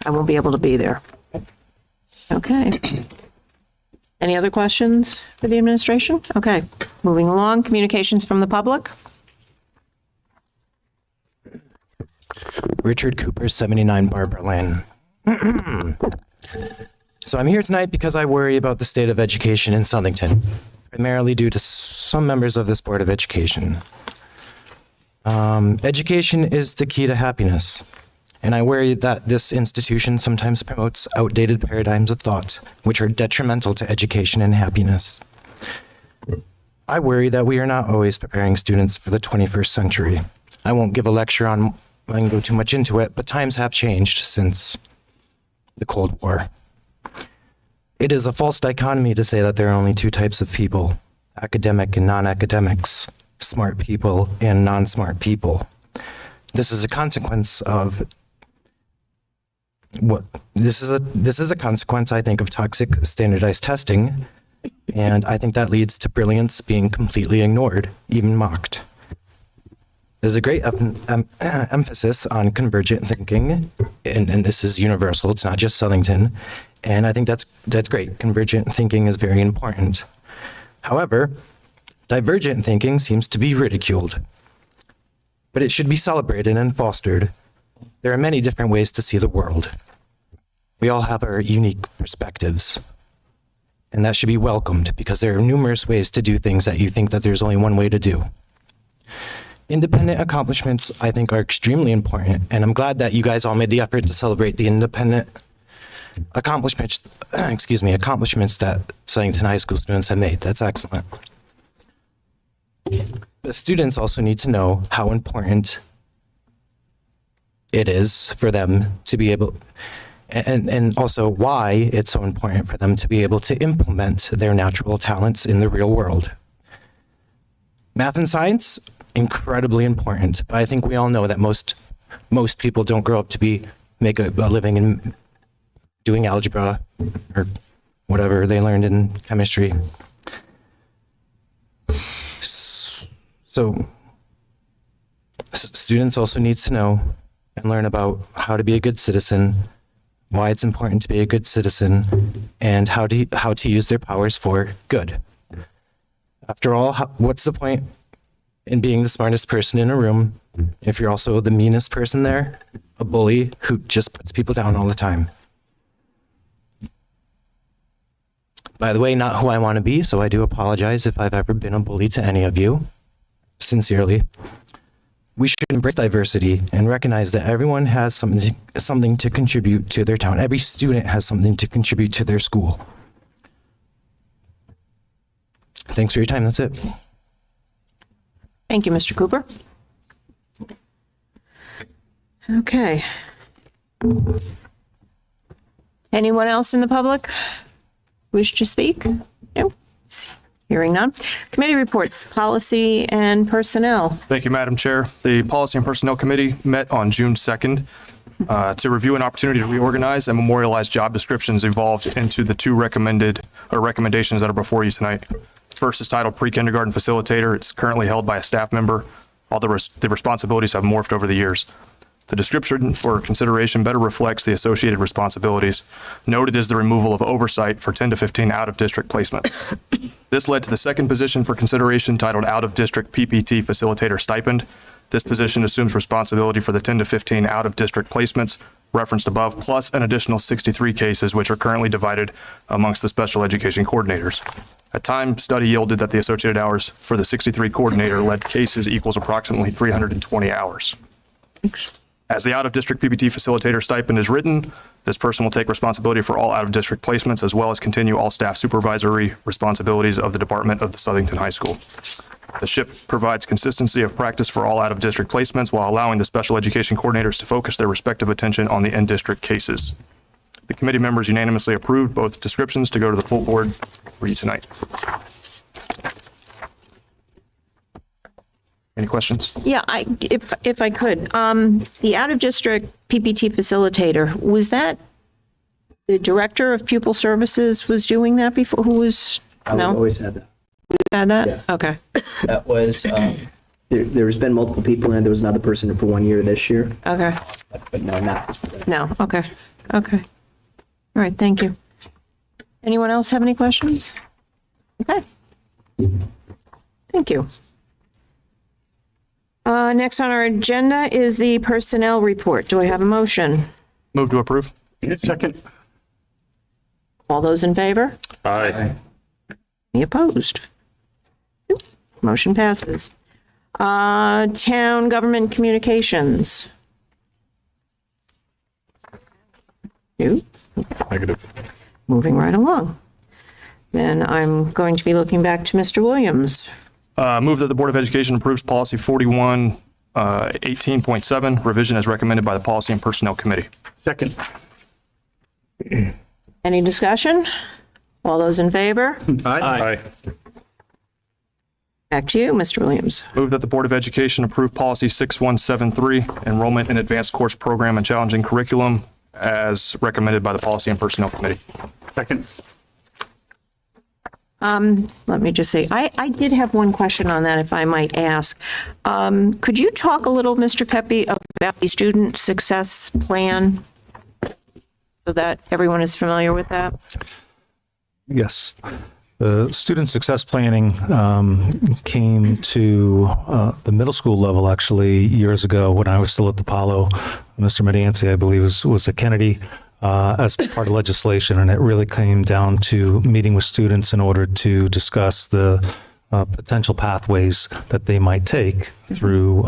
I won't be able to be there. Okay. Any other questions for the administration? Okay, moving along, communications from the public. Richard Cooper, 79 Barbara Lane. So I'm here tonight because I worry about the state of education in Southington, primarily due to some members of this Board of Education. Education is the key to happiness, and I worry that this institution sometimes promotes outdated paradigms of thought, which are detrimental to education and happiness. I worry that we are not always preparing students for the 21st century. I won't give a lecture on and go too much into it, but times have changed since the Cold War. It is a false dichotomy to say that there are only two types of people, academic and non-academics, smart people and non-smart people. This is a consequence of this is a consequence, I think, of toxic standardized testing, and I think that leads to brilliance being completely ignored, even mocked. There's a great emphasis on convergent thinking, and this is universal. It's not just Southington, and I think that's great. Convergent thinking is very important. However, divergent thinking seems to be ridiculed, but it should be celebrated and fostered. There are many different ways to see the world. We all have our unique perspectives, and that should be welcomed because there are numerous ways to do things that you think that there's only one way to do. Independent accomplishments, I think, are extremely important, and I'm glad that you guys all made the effort to celebrate the independent accomplishments that Southington High School students have made. That's excellent. But students also need to know how important it is for them to be able, and also why it's so important for them to be able to implement their natural talents in the real world. Math and science, incredibly important, but I think we all know that most people don't grow up to make a living in doing algebra or whatever they learned in chemistry. So students also need to know and learn about how to be a good citizen, why it's important to be a good citizen, and how to use their powers for good. After all, what's the point in being the smartest person in a room if you're also the meanest person there, a bully who just puts people down all the time? By the way, not who I want to be, so I do apologize if I've ever been a bully to any of you. Sincerely. We should embrace diversity and recognize that everyone has something to contribute to their town. Every student has something to contribute to their school. Thanks for your time. That's it. Thank you, Mr. Cooper. Okay. Anyone else in the public wish to speak? No. Hearing none. Committee reports, policy and personnel. Thank you, Madam Chair. The Policy and Personnel Committee met on June 2nd to review an opportunity to reorganize and memorialize job descriptions evolved into the two recommendations that are before you tonight. First is titled Pre-Kindergarten Facilitator. It's currently held by a staff member. All the responsibilities have morphed over the years. The description for consideration better reflects the associated responsibilities. Noted is the removal of oversight for 10 to 15 out-of-district placements. This led to the second position for consideration titled Out-of-District PPT Facilitator Stipend. This position assumes responsibility for the 10 to 15 out-of-district placements referenced above, plus an additional 63 cases which are currently divided amongst the special education coordinators. A time study yielded that the associated hours for the 63 coordinator-led cases equals approximately 320 hours. As the out-of-district PPT facilitator stipend is written, this person will take responsibility for all out-of-district placements as well as continue all staff supervisory responsibilities of the department of the Southington High School. The SHIP provides consistency of practice for all out-of-district placements while allowing the special education coordinators to focus their respective attention on the in-district cases. The committee members unanimously approved both descriptions to go to the full board for you tonight. Any questions? Yeah, if I could, the out-of-district PPT facilitator, was that the director of pupil services was doing that before? Who was? No, always had that. Had that? Yeah. Okay. That was there's been multiple people, and there was another person for 1 year this year. Okay. But no, not this. No. Okay. Okay. All right. Thank you. Anyone else have any questions? Okay. Thank you. Next on our agenda is the personnel report. Do I have a motion? Move to approve. Second. All those in favor? Aye. Any opposed? Motion passes. Town government communications. You? Negative. Moving right along. Then I'm going to be looking back to Mr. Williams. Move that the Board of Education approves policy 41, 18.7, revision as recommended by the Policy and Personnel Committee. Second. Any discussion? All those in favor? Aye. Back to you, Mr. Williams. Move that the Board of Education approve policy 6173, enrollment in advanced course program and challenging curriculum as recommended by the Policy and Personnel Committee. Second. Let me just say, I did have one question on that, if I might ask. Could you talk a little, Mr. Pepe, about the student success plan so that everyone is familiar with that? Yes. The student success planning came to the middle school level actually years ago when I was still at the Apollo. Mr. Medancy, I believe, was at Kennedy as part of legislation, and it really came down to meeting with students in order to discuss the potential pathways that they might take through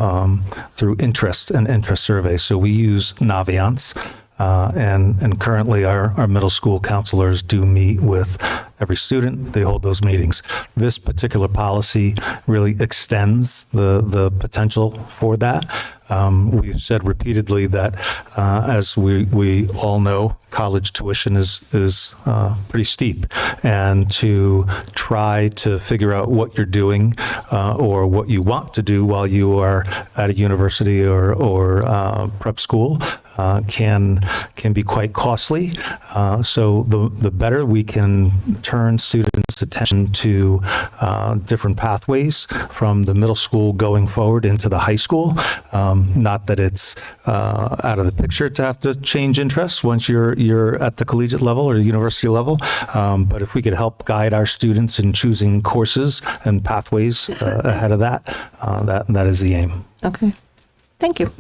interest and interest surveys. So we use Naviance. And currently our middle school counselors do meet with every student. They hold those meetings. This particular policy really extends the potential for that. We've said repeatedly that, as we all know, college tuition is pretty steep, and to try to figure out what you're doing or what you want to do while you are at a university or prep school can be quite costly. So the better we can turn students' attention to different pathways from the middle school going forward into the high school. Not that it's out of the picture to have to change interests once you're at the collegiate level or university level, but if we could help guide our students in choosing courses and pathways ahead of that, that is the aim. Okay. Thank you.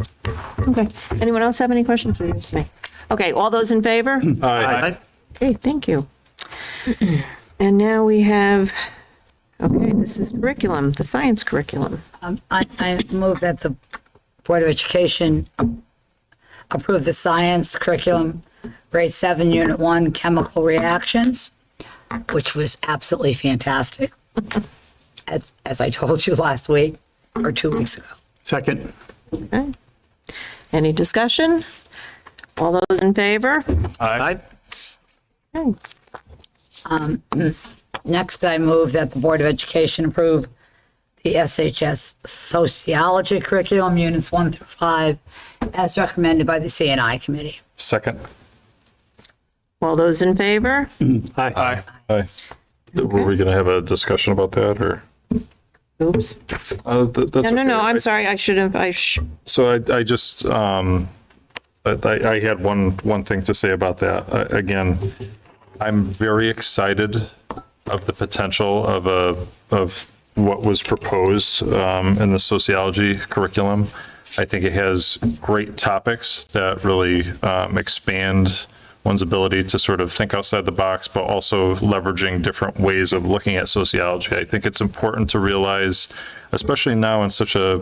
Okay. Anyone else have any questions for just me? Okay. All those in favor? Aye. Okay. Thank you. And now we have, okay, this is curriculum, the science curriculum. I move that the Board of Education approve the science curriculum, grade 7, unit 1, chemical reactions, which was absolutely fantastic, as I told you last week or 2 weeks ago. Second. Okay. Any discussion? All those in favor? Aye. Okay. Next, I move that the Board of Education approve the SHS sociology curriculum, units 1 through 5, as recommended by the CNI committee. Second. All those in favor? Aye. Aye. Were we going to have a discussion about that, or? Oops. No, I'm sorry. I should have, So I just, I had one thing to say about that. Again, I'm very excited of the potential of what was proposed in the sociology curriculum. I think it has great topics that really expand one's ability to sort of think outside the box, but also leveraging different ways of looking at sociology. I think it's important to realize, especially now in such a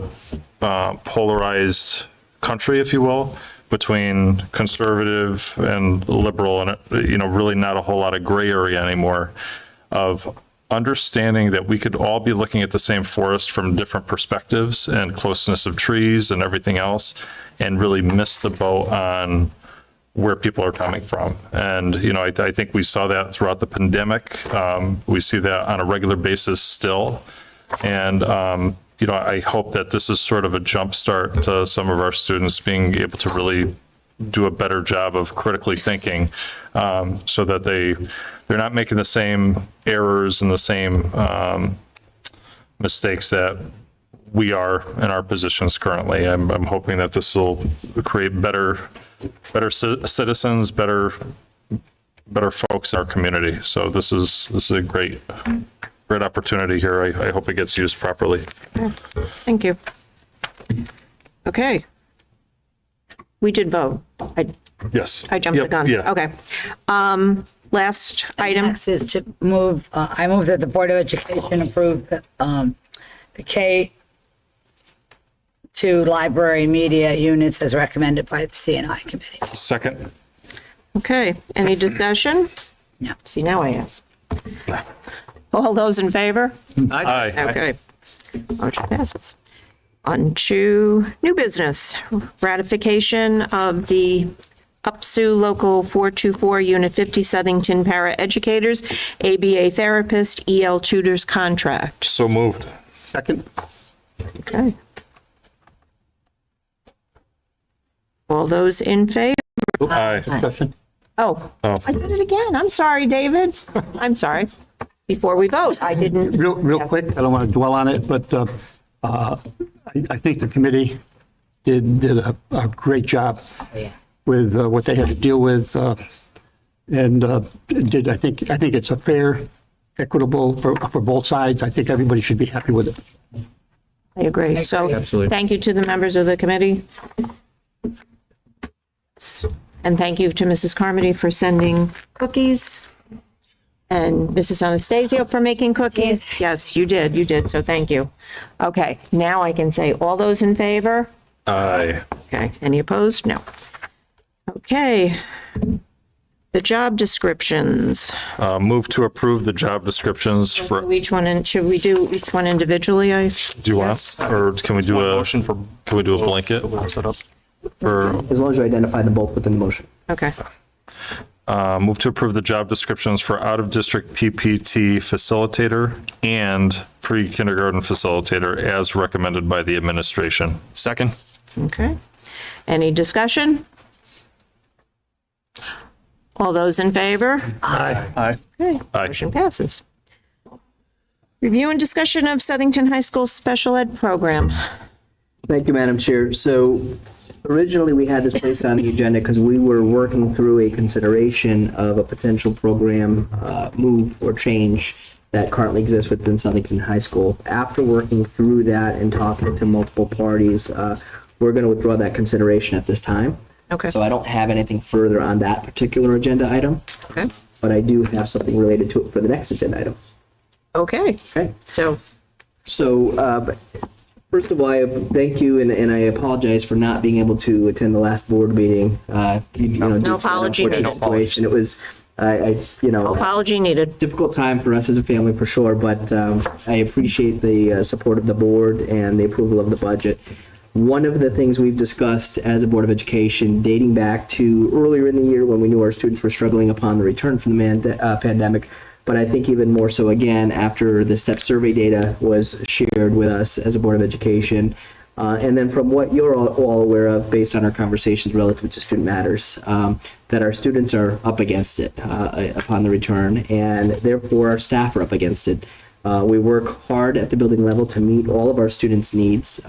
polarized country, if you will, between conservative and liberal, and really not a whole lot of gray area anymore, of understanding that we could all be looking at the same forest from different perspectives and closeness of trees and everything else, and really miss the boat on where people are coming from. And, I think we saw that throughout the pandemic. We see that on a regular basis still. And, I hope that this is sort of a jumpstart to some of our students being able to really do a better job of critically thinking, so that they're not making the same errors and the same mistakes that we are in our positions currently. I'm hoping that this will create better citizens, better folks in our community. So this is a great opportunity here. I hope it gets used properly. Thank you. Okay. We did vote. Yes. I jumped the Yep, gun. yeah. Okay. Last item. Next is to move, I move that the Board of Education approve the K-2 library media units as recommended by the CNI committee. Second. Okay, any discussion? No. See, now I ask. All those in favor? Aye. Okay. Motion passes. On to new business, ratification of the UPSU Local 424, Unit 50, Southington Para Educators, ABA Therapist, EL Tutors contract. So moved. Second. Okay. All those in favor? Aye. Discussion. Oh, Oh. I did it again. I'm sorry, David. I'm sorry. Before we vote, I didn't. Real quick, I don't want to dwell on it, but I think the committee did a great job with what they had to deal with, and I think it's a fair, equitable for both sides. I think everybody should be happy with it. I agree. So thank you to the members of the committee. And thank you to Mrs. Carmody for sending cookies. And Mrs. Anastasio for making cookies. Yes, you did. So thank you. Okay, now I can say all those in favor? Aye. Okay, any opposed? No. Okay. The job descriptions. Move to approve the job descriptions for, do Each one, and should we do each one individually? you want, or can we do a, Motion for can we do a blanket? set up. Or, As long as you identify them both within the motion. Okay. move to approve the job descriptions for out-of-district PPT facilitator and pre-kindergarten facilitator as recommended by the administration. Second. Okay. Any discussion? All those in favor? Aye. Okay, Aye. motion passes. Review and discussion of Southington High School Special Ed Program. Thank you, Madam Chair. So originally, we had this placed on the agenda because we were working through a consideration of a potential program move or change that currently exists within Southington High School. After working through that and talking to multiple parties, we're going to withdraw that consideration at this time. Okay. So I don't have anything further on that particular agenda item, Okay. but I do have something related to it for the next agenda item. Okay. Okay. So, first of all, I thank you, and I apologize for not being able to attend the last board meeting. No apology needed. Situation. It was, no apology needed. difficult time for us as a family for sure, but I appreciate the support of the board and the approval of the budget. One of the things we've discussed as a Board of Education, dating back to earlier in the year when we knew our students were struggling upon the return from the pandemic, but I think even more so again after the STEP survey data was shared with us as a Board of Education. And then from what you're all aware of, based on our conversations relative to Student Matters, that our students are up against it upon the return, and therefore our staff are up against it. We work hard at the building level to meet all of our students' needs,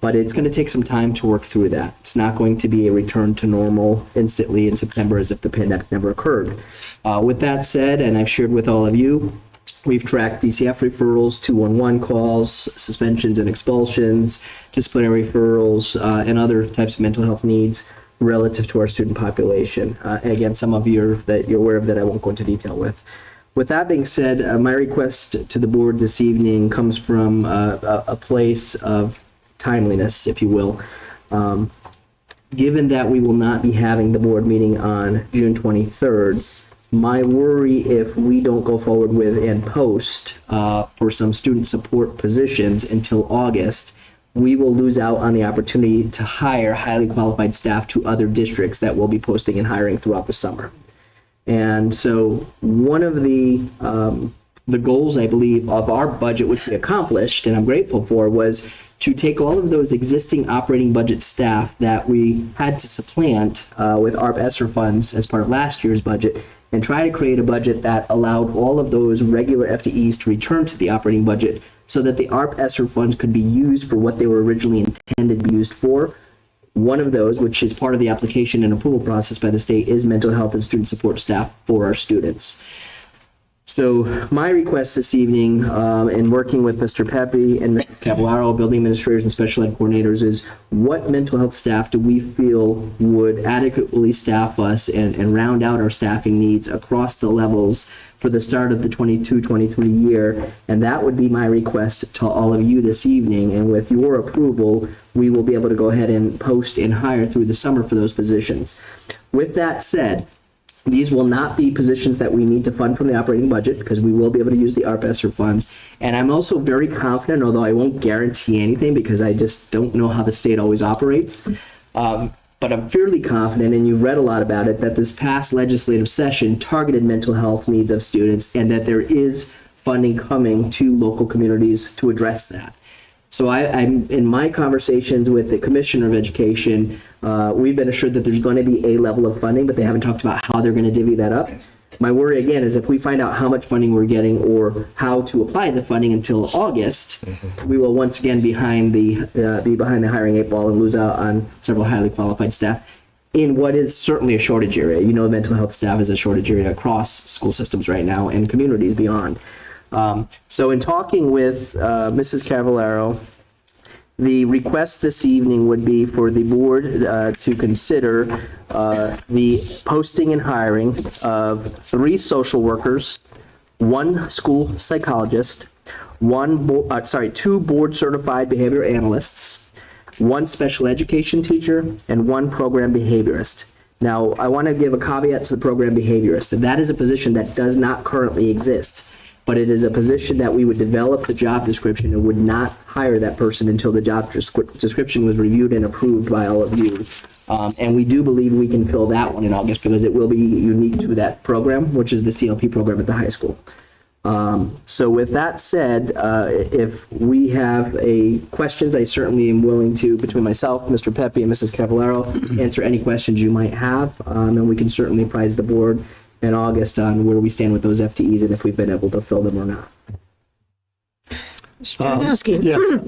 but it's going to take some time to work through that. It's not going to be a return to normal instantly in September as if the pandemic never occurred. With that said, and I've shared with all of you, we've tracked DCF referrals, 211 calls, suspensions and expulsions, disciplinary referrals, and other types of mental health needs relative to our student population. Again, some of you that you're aware of that I won't go into detail with. With that being said, my request to the board this evening comes from a place of timeliness, if you will. Given that we will not be having the board meeting on June 23rd, my worry if we don't go forward with and post for some student support positions until August, we will lose out on the opportunity to hire highly qualified staff to other districts that will be posting and hiring throughout the summer. And so one of the goals, I believe, of our budget, which we accomplished, and I'm grateful for, was to take all of those existing operating budget staff that we had to supplant with ARP ESSER funds as part of last year's budget and try to create a budget that allowed all of those regular FTEs to return to the operating budget so that the ARP ESSER funds could be used for what they were originally intended to be used for. One of those, which is part of the application and approval process by the state, is mental health and student support staff for our students. So my request this evening, in working with Mr. Pepe and Mrs. Cavallaro, building administrators and special ed coordinators, is what mental health staff do we feel would adequately staff us and round out our staffing needs across the levels for the start of the 22-23 year. And that would be my request to all of you this evening. And with your approval, we will be able to go ahead and post and hire through the summer for those positions. With that said, these will not be positions that we need to fund from the operating budget, because we will be able to use the ARP ESSER funds. And I'm also very confident, although I won't guarantee anything because I just don't know how the state always operates, but I'm fairly confident, and you've read a lot about it, that this past legislative session targeted mental health needs of students, and that there is funding coming to local communities to address that. So I'm in my conversations with the Commissioner of Education, we've been assured that there's going to be a level of funding, but they haven't talked about how they're going to divvy that up. My worry again is if we find out how much funding we're getting or how to apply the funding until August, we will once again be behind the hiring 8 ball and lose out on several highly qualified staff in what is certainly a shortage area. You know, mental health staff is a shortage area across school systems right now and communities beyond. So in talking with Mrs. Cavallaro, the request this evening would be for the board to consider the posting and hiring of 3 social workers, 1 school psychologist, 2 board certified behavior analysts, 1 special education teacher, and 1 program behaviorist. Now, I want to give a caveat to the program behaviorist, and that is a position that does not currently exist. But it is a position that we would develop the job description and would not hire that person until the job description was reviewed and approved by all of you. And we do believe we can fill that one in August because it will be unique to that program, which is the CLP program at the high school. So with that said, if we have questions, I certainly am willing to, between myself, Mr. Pepe, and Mrs. Cavallaro, answer any questions you might have. And we can certainly apprise the board in August on where we stand with those FTEs and if we've been able to fill them or not.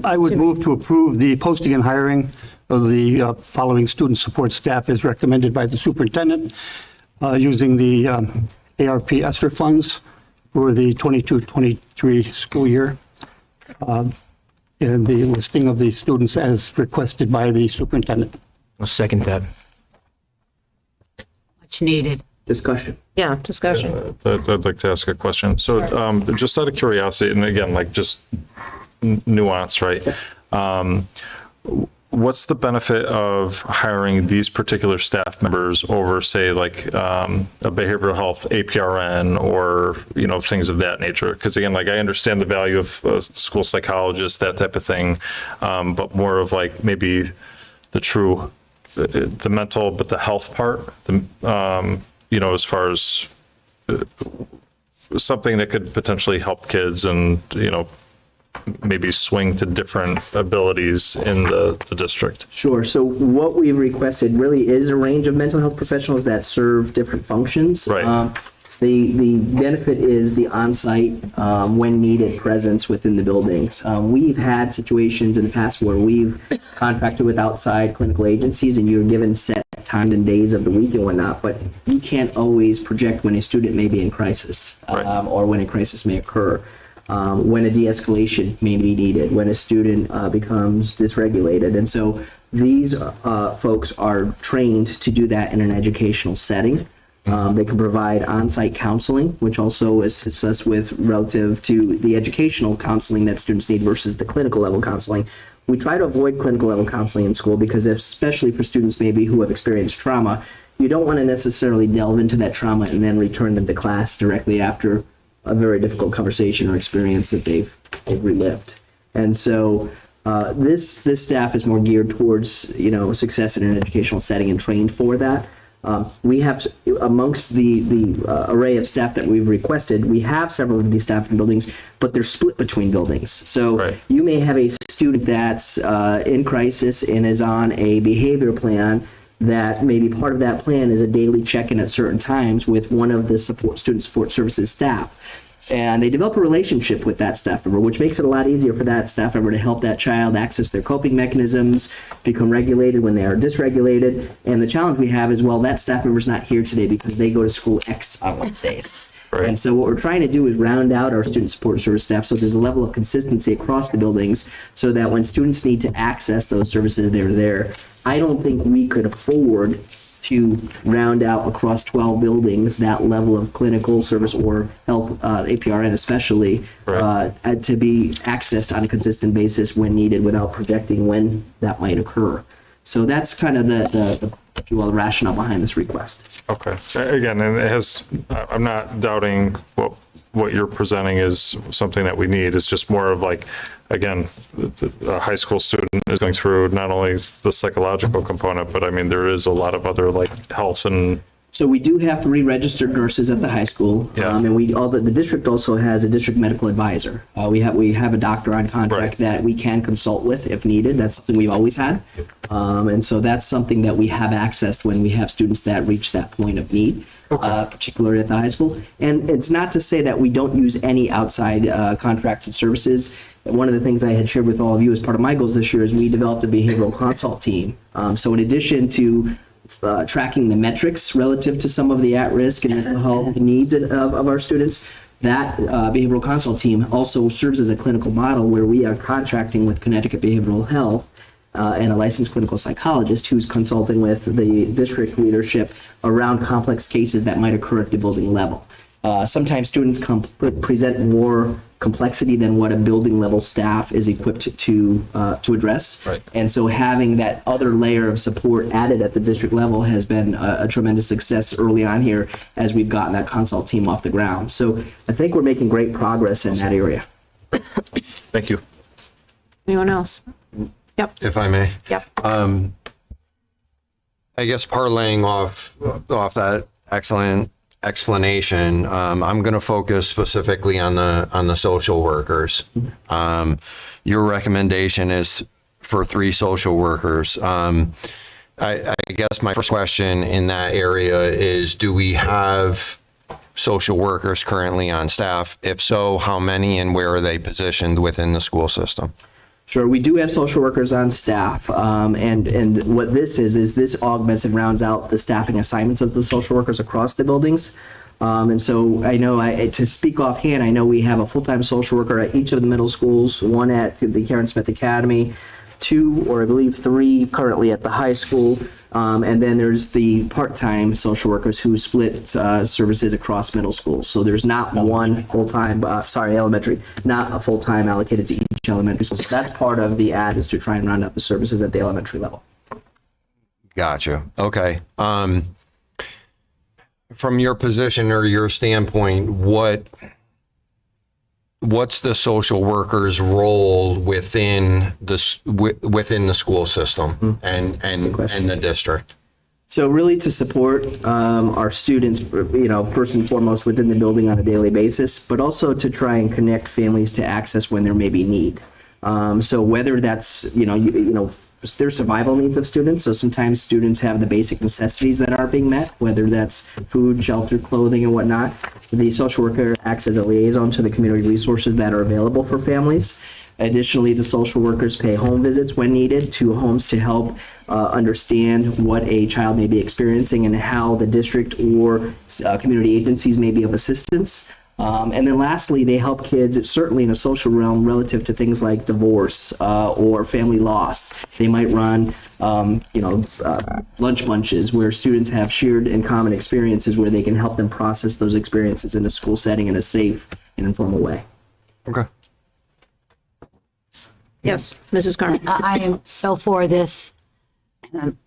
I would move to approve the posting and hiring of the following student support staff as recommended by the superintendent using the ARP ESSER funds for the 22-23 school year, and the listing of the students as requested by the superintendent. I'll second that. Much needed. Discussion. Yeah, discussion. I'd like to ask a question. So just out of curiosity, and again, like just nuance, right? What's the benefit of hiring these particular staff members over, say, like a behavioral health APRN or, you know, things of that nature? Because again, like I understand the value of a school psychologist, that type of thing, but more of like maybe the mental, but the health part, you know, as far as something that could potentially help kids and, you know, maybe swing to different abilities in the district. Sure. So what we've requested really is a range of mental health professionals that serve different functions. Right. The benefit is the on-site, when needed, presence within the buildings. We've had situations in the past where we've contracted with outside clinical agencies and you're given set times and days of the week and whatnot, but you can't always project when a student may be in crisis, or when a crisis may occur, when a de-escalation may be needed, when a student becomes dysregulated. And so these folks are trained to do that in an educational setting. They can provide on-site counseling, which also assists us with relative to the educational counseling that students need versus the clinical level counseling. We try to avoid clinical level counseling in school because especially for students maybe who have experienced trauma, you don't want to necessarily delve into that trauma and then return them to class directly after a very difficult conversation or experience that they've relived. And so this staff is more geared towards, you know, success in an educational setting and trained for that. We have, amongst the array of staff that we've requested, we have several of these staff in buildings, but they're split between buildings. So you may have a student that's in crisis and is on a behavior plan that maybe part of that plan is a daily check-in at certain times with one of the student support services staff. And they develop a relationship with that staff member, which makes it a lot easier for that staff member to help that child access their coping mechanisms, become regulated when they are dysregulated. And the challenge we have is, well, that staff member's not here today because they go to school X on Wednesdays. And so what we're trying to do is round out our student support service staff so there's a level of consistency across the buildings so that when students need to access those services, they're there. I don't think we could afford to round out across 12 buildings that level of clinical service or health, APRN especially, to be accessed on a consistent basis when needed without projecting when that might occur. So that's kind of the if you will, the rationale behind this request. Okay. Again, and I'm not doubting what you're presenting is something that we need. It's just more of like, again, a high school student is going through not only the psychological component, but I mean, there is a lot of other like health and. So we do have 3 registered nurses at the high school, and the district also has a district medical advisor. We have a doctor on contract that we can consult with if needed. That's something we've always had, and so that's something that we have accessed when we have students that reach that point of need, particularly at the high school. And it's not to say that we don't use any outside contracted services. One of the things I had shared with all of you as part of my goals this year is we developed a behavioral consult team. So in addition to tracking the metrics relative to some of the at-risk and mental health needs of our students, that behavioral consult team also serves as a clinical model where we are contracting with Connecticut Behavioral Health and a licensed clinical psychologist who's consulting with the district leadership around complex cases that might occur at the building level. Sometimes students present more complexity than what a building level staff is equipped to address. And so having that other layer of support added at the district level has been a tremendous success early on here as we've gotten that consult team off the ground. So I think we're making great progress in that area. Thank you. Anyone else? Yep. If I may. Yep. I guess parlaying off that excellent explanation, I'm going to focus specifically on the social workers. Your recommendation is for 3 social workers. I guess my first question in that area is, do we have social workers currently on staff? If so, how many and where are they positioned within the school system? Sure, we do have social workers on staff, and what this is this augments and rounds out the staffing assignments of the social workers across the buildings. And so I know, to speak offhand, I know we have a full-time social worker at each of the middle schools, 1 at the Karen Smith Academy, 2 or I believe 3 currently at the high school, and then there's the part-time social workers who split services across middle schools. So there's not one full-time, elementary, not a full-time allocated to each elementary school. So that's part of the ad, is to try and round out the services at the elementary level. Gotcha. Okay. From your position or your standpoint, what's the social worker's role within the school system and the district? So really to support our students, first and foremost within the building on a daily basis, but also to try and connect families to access when there may be need. So whether that's, there's survival needs of students. So sometimes students have the basic necessities that aren't being met, whether that's food, shelter, clothing, and whatnot. The social worker acts as a liaison to the community resources that are available for families. Additionally, the social workers pay home visits when needed to homes to help understand what a child may be experiencing and how the district or community agencies may be of assistance. And then lastly, they help kids, certainly in a social realm, relative to things like divorce or family loss. They might run, lunch bunches where students have shared and common experiences where they can help them process those experiences in a school setting in a safe and informal way. Okay. Yes, Mrs. Carmen. I am so for this.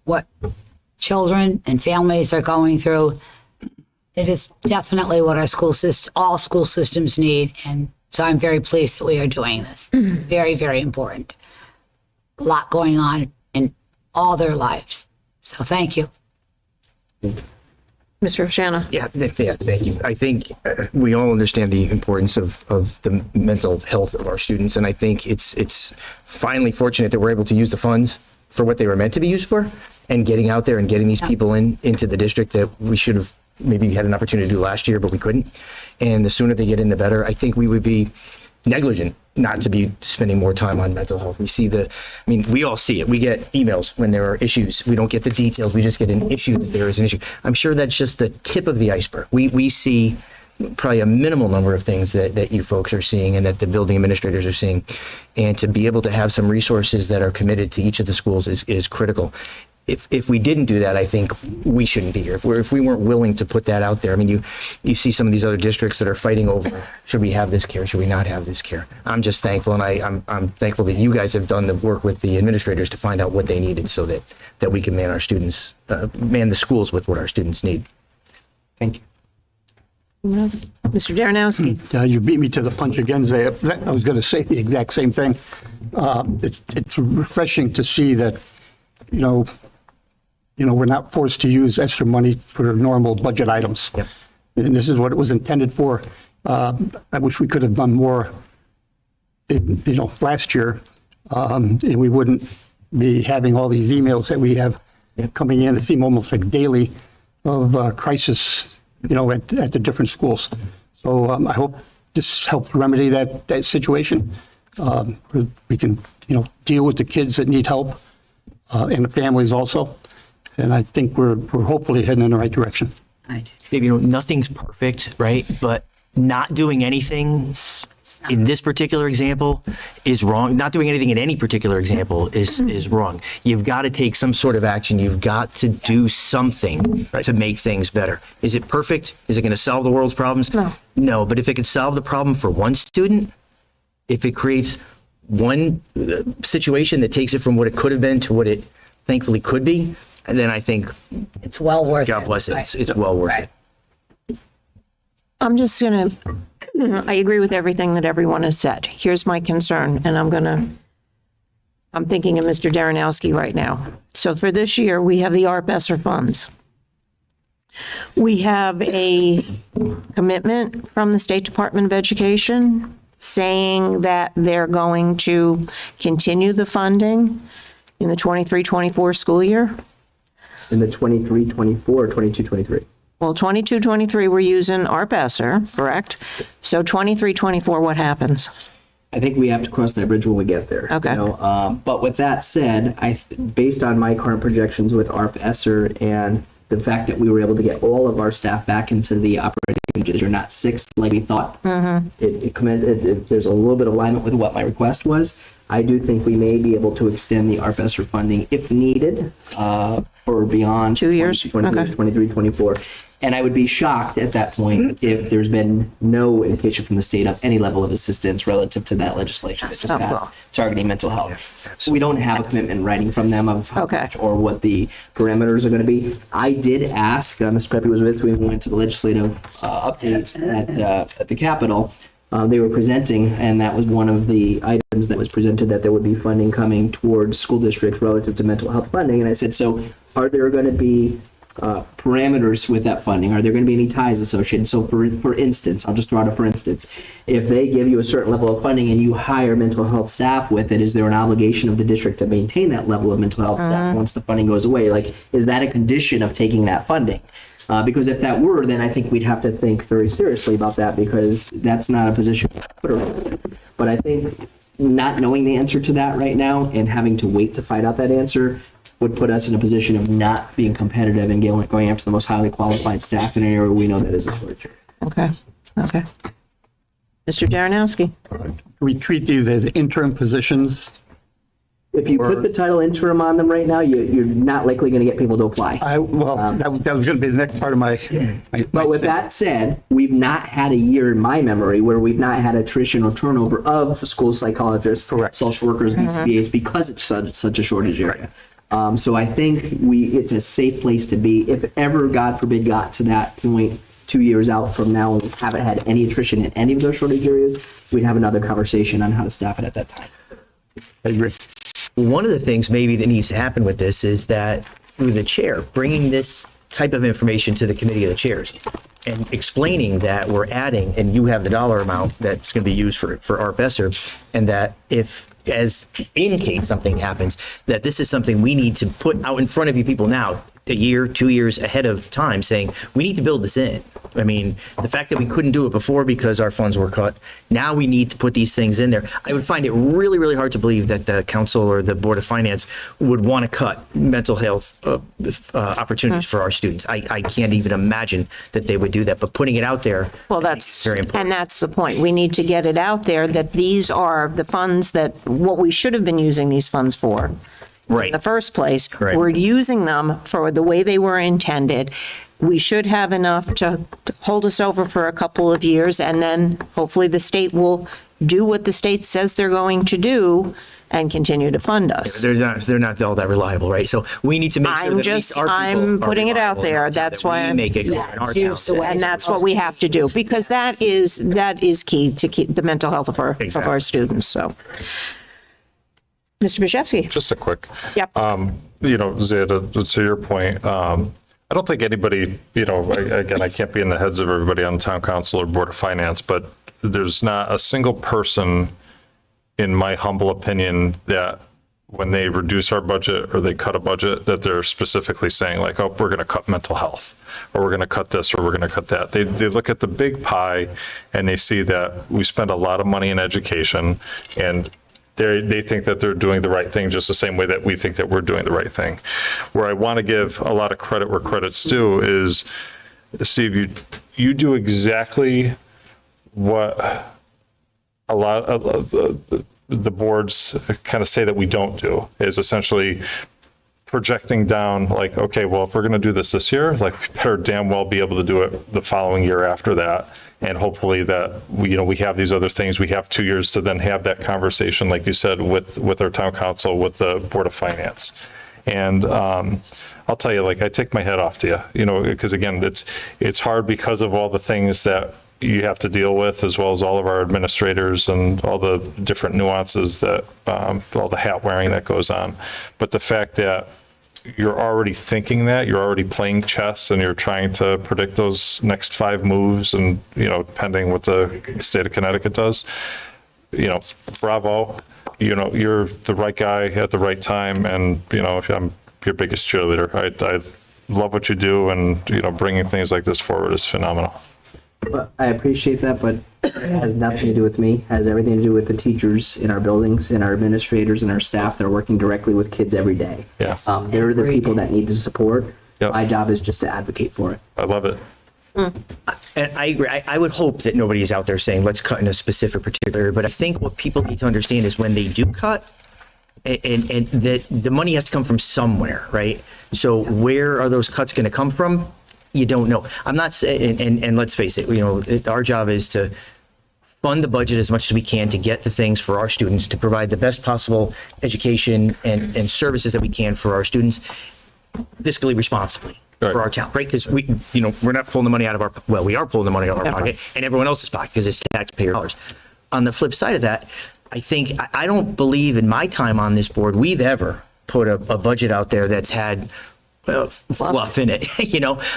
What children and families are going through, it is definitely what our all school systems need. And so I'm very pleased that we are doing this. Very, very important. A lot going on in all their lives. So thank you. Mr. Shanna. Yeah, thank you. I think we all understand the importance of the mental health of our students, and I think it's finally fortunate that we're able to use the funds for what they were meant to be used for, and getting out there and getting these people into the district that we should have maybe had an opportunity to do last year, but we couldn't. And the sooner they get in, the better. I think we would be negligent not to be spending more time on mental health. We all see it. We get emails when there are issues. We don't get the details. We just get an issue that there is an issue. I'm sure that's just the tip of the iceberg. We see probably a minimal number of things that you folks are seeing and that the building administrators are seeing. And to be able to have some resources that are committed to each of the schools is critical. If we didn't do that, I think we shouldn't be here. If we weren't willing to put that out there, I mean, you see some of these other districts that are fighting over, should we have this care? Should we not have this care? I'm just thankful, and I'm thankful that you guys have done the work with the administrators to find out what they needed so that we can man our students, man the schools with what our students need. Thank you. Anyone else? Mr. Darrenowski. You beat me to the punch again, Zay. I was going to say the exact same thing. It's refreshing to see that, we're not forced to use extra money for normal budget items. Yep. And this is what it was intended for. I wish we could have done more, last year, and we wouldn't be having all these emails that we have coming in. It seemed almost like daily of crisis, at the different schools. So I hope this helps remedy that situation. We can, deal with the kids that need help and the families also. And I think we're hopefully heading in the right direction. Dave, nothing's perfect, right? But not doing anything in this particular example is wrong. Not doing anything in any particular example is wrong. You've got to take some sort of action. You've got to do something to make things better. Is it perfect? Is it going to solve the world's problems? No. No, but if it could solve the problem for one student, if it creates one situation that takes it from what it could have been to what it thankfully could be, and then I think it's well worth it. God bless it. It's well worth it. I'm just going to, I agree with everything that everyone has said. Here's my concern, and I'm thinking of Mr. Darrenowski right now. So for this year, we have the ARP ESSER funds. We have a commitment from the State Department of Education saying that they're going to continue the funding in the 23-24 school year. In the 23-24 or 22-23? Well, 22-23, we're using ARP ESSER, correct? So 23-24, what happens? I think we have to cross that bridge when we get there. Okay. But with that said, based on my current projections with ARP ESSER and the fact that we were able to get all of our staff back into the operating ranges, or not 6 like we thought, there's a little bit of alignment with what my request was. I do think we may be able to extend the ARP ESSER funding if needed for beyond 2 years, 23, 24. And I would be shocked at that point if there's been no indication from the state of any level of assistance relative to that legislation that just passed targeting mental health. We don't have a commitment in writing from them of how much or what the parameters are going to be. I did ask, Mr. Pepe was with me when we went to the legislative update at the Capitol. They were presenting, and that was one of the items that was presented, that there would be funding coming towards school districts relative to mental health funding. And I said, so are there going to be parameters with that funding? Are there going to be any ties associated? So for instance, I'll just throw out a for instance, if they give you a certain level of funding and you hire mental health staff with it, is there an obligation of the district to maintain that level of mental health staff once the funding goes away? Like, is that a condition of taking that funding? Because if that were, then I think we'd have to think very seriously about that, because that's not a position to put her in. But I think not knowing the answer to that right now and having to wait to find out that answer would put us in a position of not being competitive and going after the most highly qualified staff in an area where we know that is a shortage. Okay. Mr. Darrenowski. We treat these as interim positions. If you put the title interim on them right now, you're not likely going to get people to apply. That was going to be the next part of my But with that said, we've not had a year in my memory where we've not had attrition or turnover of school psychologists, social workers, BCBAs, because it's such a shortage area. So I think it's a safe place to be. If ever, God forbid, got to that point 2 years out from now and we haven't had any attrition in any of those shortage areas, we'd have another conversation on how to staff it at that time. I agree. One of the things maybe that needs to happen with this is that through the chair, bringing this type of information to the committee of the chairs and explaining that we're adding, and you have the dollar amount that's going to be used for ARP ESSER, and that in case something happens, that this is something we need to put out in front of you people now. a year, 2 years ahead of time saying, we need to build this in. I mean, the fact that we couldn't do it before because our funds were cut, now we need to put these things in there. I would find it really, really hard to believe that the council or the Board of Finance would want to cut mental health opportunities for our students. I can't even imagine that they would do that, but putting it out there, Well, that's very important. And that's the point. We need to get it out there that these are the funds that what we should have been using these funds for. Right. In the first place, Right. we're using them for the way they were intended. We should have enough to hold us over for a couple of years, and then hopefully the state will do what the state says they're going to do and continue to fund us. They're not all that reliable, right? So we need to make sure that at least our people I'm are putting it out reliable there. enough That's that why we I'm make it clear in our town. and that's what we have to do, because that is key to keep the mental health of our students. So, Mr. Bashevsky. Just a quick. Yep. Zia, to your point, I don't think anybody, again, I can't be in the heads of everybody on town council or board of finance, but there's not a single person, in my humble opinion, that when they reduce our budget or they cut a budget, that they're specifically saying like, oh, we're going to cut mental health, or we're going to cut this, or we're going to cut that. They look at the big pie and they see that we spend a lot of money in education, and they think that they're doing the right thing just the same way that we think that we're doing the right thing. Where I want to give a lot of credit where credit's due is, Steve, you do exactly what a lot of the boards kind of say that we don't do, is essentially projecting down like, okay, well, if we're going to do this year, like we better damn well be able to do it the following year after that. And hopefully that we have these other things. We have 2 years to then have that conversation, like you said, with our town council, with the Board of Finance. And I'll tell you, like, I take my head off to you, because again, it's hard because of all the things that you have to deal with, as well as all of our administrators and all the different nuances that, all the hat wearing that goes on. But the fact that you're already thinking that, you're already playing chess, and you're trying to predict those next 5 moves, and, depending what the state of Connecticut does, bravo, you're the right guy at the right time. And, I'm your biggest cheerleader. I love what you do, and, bringing things like this forward is phenomenal. Well, I appreciate that, but it has nothing to do with me. It has everything to do with the teachers in our buildings and our administrators and our staff that are working directly with kids every day. Yes. They're the people that need the support. Yep. My job is just to advocate for it. I love it. And I agree. I would hope that nobody is out there saying, let's cut in a specific particular area. But I think what people need to understand is when they do cut, and that the money has to come from somewhere, right? So where are those cuts going to come from? You don't know. I'm not saying, and let's face it, our job is to fund the budget as much as we can to get the things for our students, to provide the best possible education and services that we can for our students, fiscally responsibly for our town, right? Because we're not pulling the money out of we are pulling the money out of our pocket and everyone else's pocket because it's taxpayer dollars. On the flip side of that, I don't believe in my time on this board we've ever put a budget out there that's had fluff in it.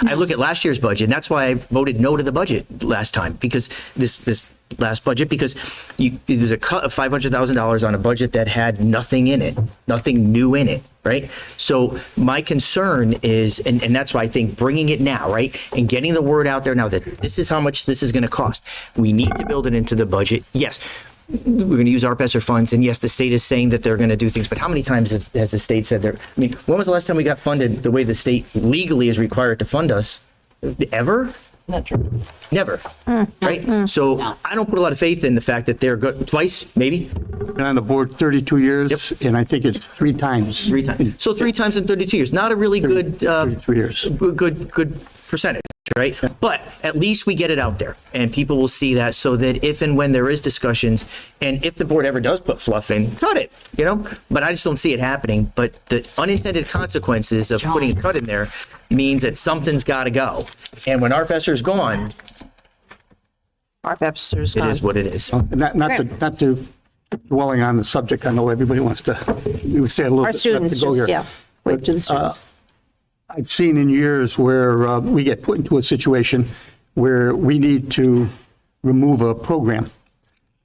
I look at last year's budget, and that's why I voted no to the budget last time, because this last budget, because it was a cut of $500,000 on a budget that had nothing in it, nothing new in it, right? So my concern is, and that's why I think bringing it now, right, and getting the word out there now that this is how much this is going to cost. We need to build it into the budget. Yes, we're going to use our ESSER funds, and yes, the state is saying that they're going to do things, but how many times has the state said when was the last time we got funded the way the state legally is required to fund us? Ever? Not true. Never. Right? So I don't put a lot of faith in the fact that they're good twice, maybe. Been on the board 32 years, and I think it's 3 times. 3 times. So 3 times in 32 years. Not a really good, 33 years. Good percentage, right? But at least we get it out there, and people will see that, so that if and when there is discussions, and if the board ever does put fluff in, cut it, But I just don't see it happening. But the unintended consequences of putting a cut in there means that something's got to go. And when our ESSER's gone, ESSER's it gone. is what it is. Not to dwelling on the subject. I know everybody wants to. We would stay a little Our bit. students, go here. wait to the students. I've seen in years where we get put into a situation where we need to remove a program,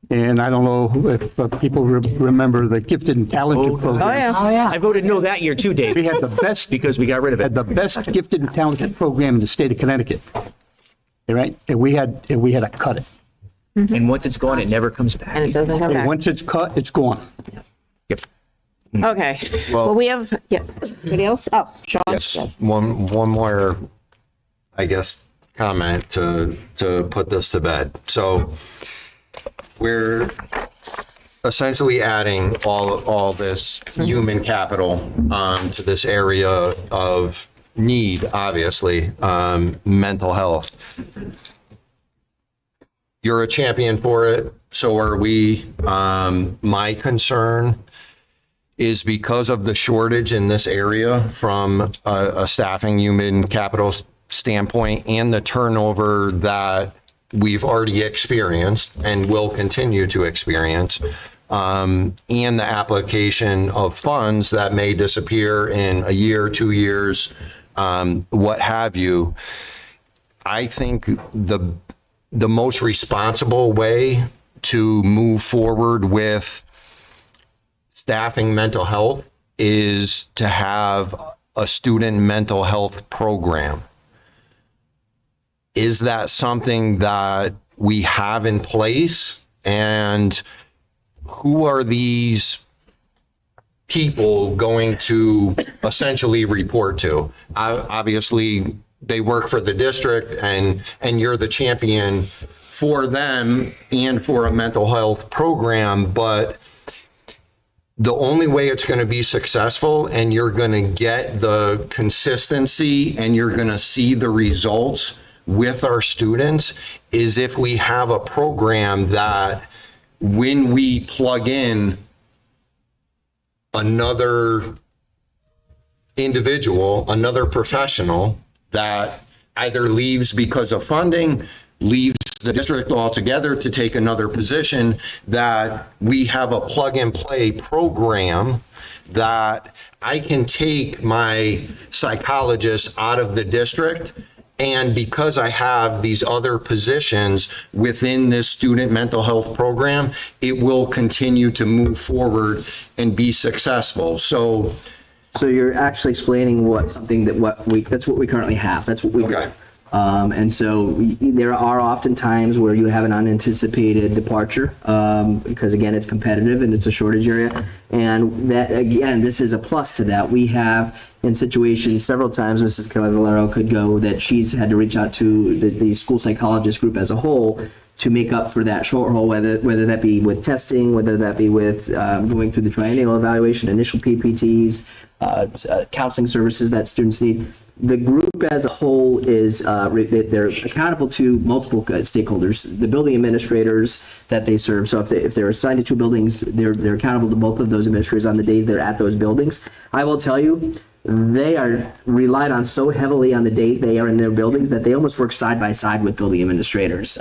And I don't know if people remember the gifted and talented program. Oh, yeah. I voted no that year too, Dave. We had the best because we got rid of it. Had the best gifted and talented program in the state of Connecticut. All right, and we had to cut it. And once it's gone, it never comes back. And it doesn't come And back. once it's cut, it's gone. Yep. Okay. Well, we have, yeah. Anybody else? Oh, Sean. Yes, one more, I guess, comment to put this to bed. So we're essentially adding all this human capital to this area of need, obviously, mental health. You're a champion for it, so are we. My concern is because of the shortage in this area from a staffing human capital standpoint and the turnover that we've already experienced and will continue to experience, and the application of funds that may disappear in a year, 2 years, what have you. I think the most responsible way to move forward with staffing mental health is to have a student mental health program. Is that something that we have in place? And who are these people going to essentially report to? Obviously, they work for the district, and you're the champion for them and for a mental health program, but the only way it's going to be successful and you're going to get the consistency and you're going to see the results with our students is if we have a program that when we plug in another individual, another professional that either leaves because of funding, leaves the district altogether to take another position, that we have a plug and play program that I can take my psychologist out of the district. And because I have these other positions within this student mental health program, it will continue to move forward and be successful. So you're actually explaining that's what we currently have. That's what we got. And so there are often times where you have an unanticipated departure, because again, it's competitive and it's a shortage area. And that, again, this is a plus to that. We have in situations several times, Mrs. Cavallaro could go that she's had to reach out to the school psychologist group as a whole to make up for that shortfall, whether that be with testing, whether that be with going through the triennial evaluation, initial PPTs, counseling services that students need. The group as a whole is, they're accountable to multiple stakeholders, the building administrators that they serve. So if they're assigned to 2 buildings, they're accountable to both of those administrators on the days they're at those buildings. I will tell you, they are relied on so heavily on the days they are in their buildings that they almost work side by side with building administrators.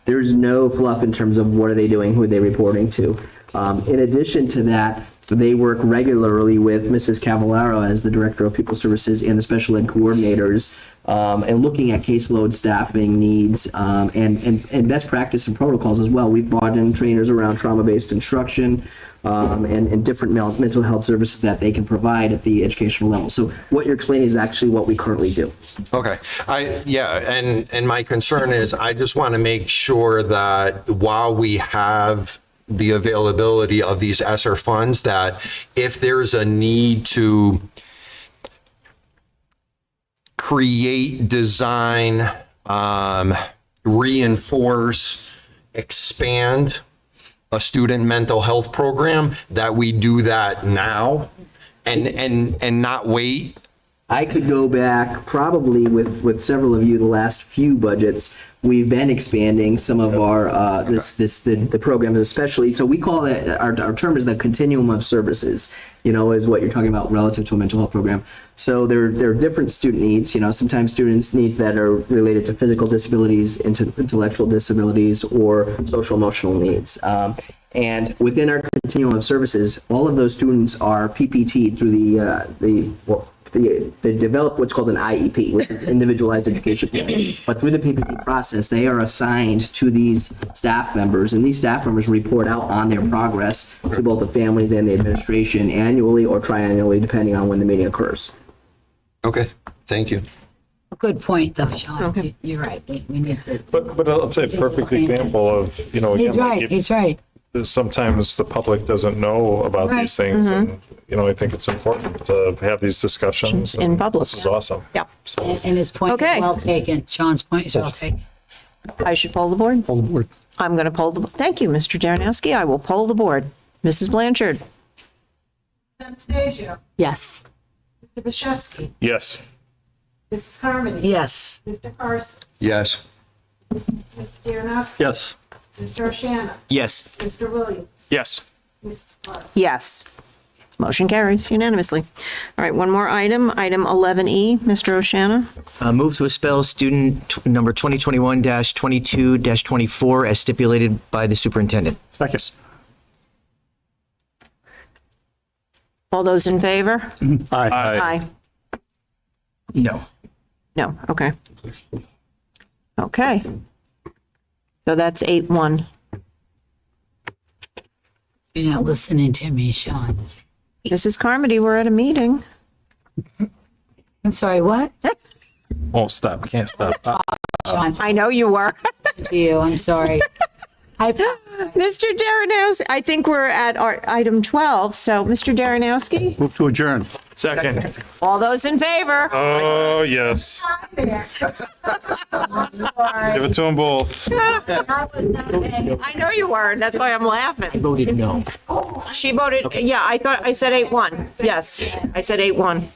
There's no fluff in terms of what are they doing, who are they reporting to. In addition to that, they work regularly with Mrs. Cavallaro as the Director of Pupil Services and the special ed coordinators, and looking at caseload staffing needs, and best practice and protocols as well. We've brought in trainers around trauma-based instruction, and different mental health services that they can provide at the educational level. So what you're explaining is actually what we currently do. Okay. And my concern is I just want to make sure that while we have the availability of these ESSER funds, that if there's a need to create, design, reinforce, expand a student mental health program, that we do that now and not wait. I could go back probably with several of you the last few budgets. We've been expanding some of our the programs, especially. So we call it, our term is the Continuum of Services, is what you're talking about relative to a mental health program. So there are different student needs. Sometimes students' needs that are related to physical disabilities, intellectual disabilities, or social emotional needs. And within our Continuum of Services, all of those students are PPT'd through they develop what's called an IEP, which is individualized education plan. But through the PPT process, they are assigned to these staff members, and these staff members report out on their progress to both the families and the administration annually or triannually, depending on when the meeting occurs. Okay, thank you. Good point, though, Sean. You're right. We need to. But I'll say a perfect example of, again, He's right. He's right. sometimes the public doesn't know about these things. And, I think it's important to have these discussions. In public. This is awesome. Yeah. And his point is well taken. Sean's point is well taken. I should poll the board? Poll the board. I'm going to poll the, thank you, Mr. Jaranowski. I will poll the board. Mrs. Blanchard? Anastasia. Yes. Mr. Bashevsky. Yes. Mrs. Harmony. Yes. Mr. Carson. Yes. Mr. Jaranowski. Yes. Mr. O'Shana. Yes. Mr. Williams. Yes. Mrs. Clark. Yes. Motion carries unanimously. All right, one more item, item 11E. Mr. O'Shana? Move to expel student number 2021-22-24 as stipulated by the superintendent. Second. All those in favor? Aye. Aye. No. No, okay. Okay. So that's 8-1. You're not listening to me, Sean. Mrs. Carmody, we're at a meeting. I'm sorry, what? Won't stop. Can't stop. Sean, I know you were. to you, I'm sorry. Mr. Jaranowski, I think we're at our item 12. So, Mr. Jaranowski, Move to adjourn. Second. all those in favor? Oh, yes. Give it to them both. I know you were. That's why I'm laughing. I voted no. She voted, yeah, I said 8-1. Yes, I said 8-1.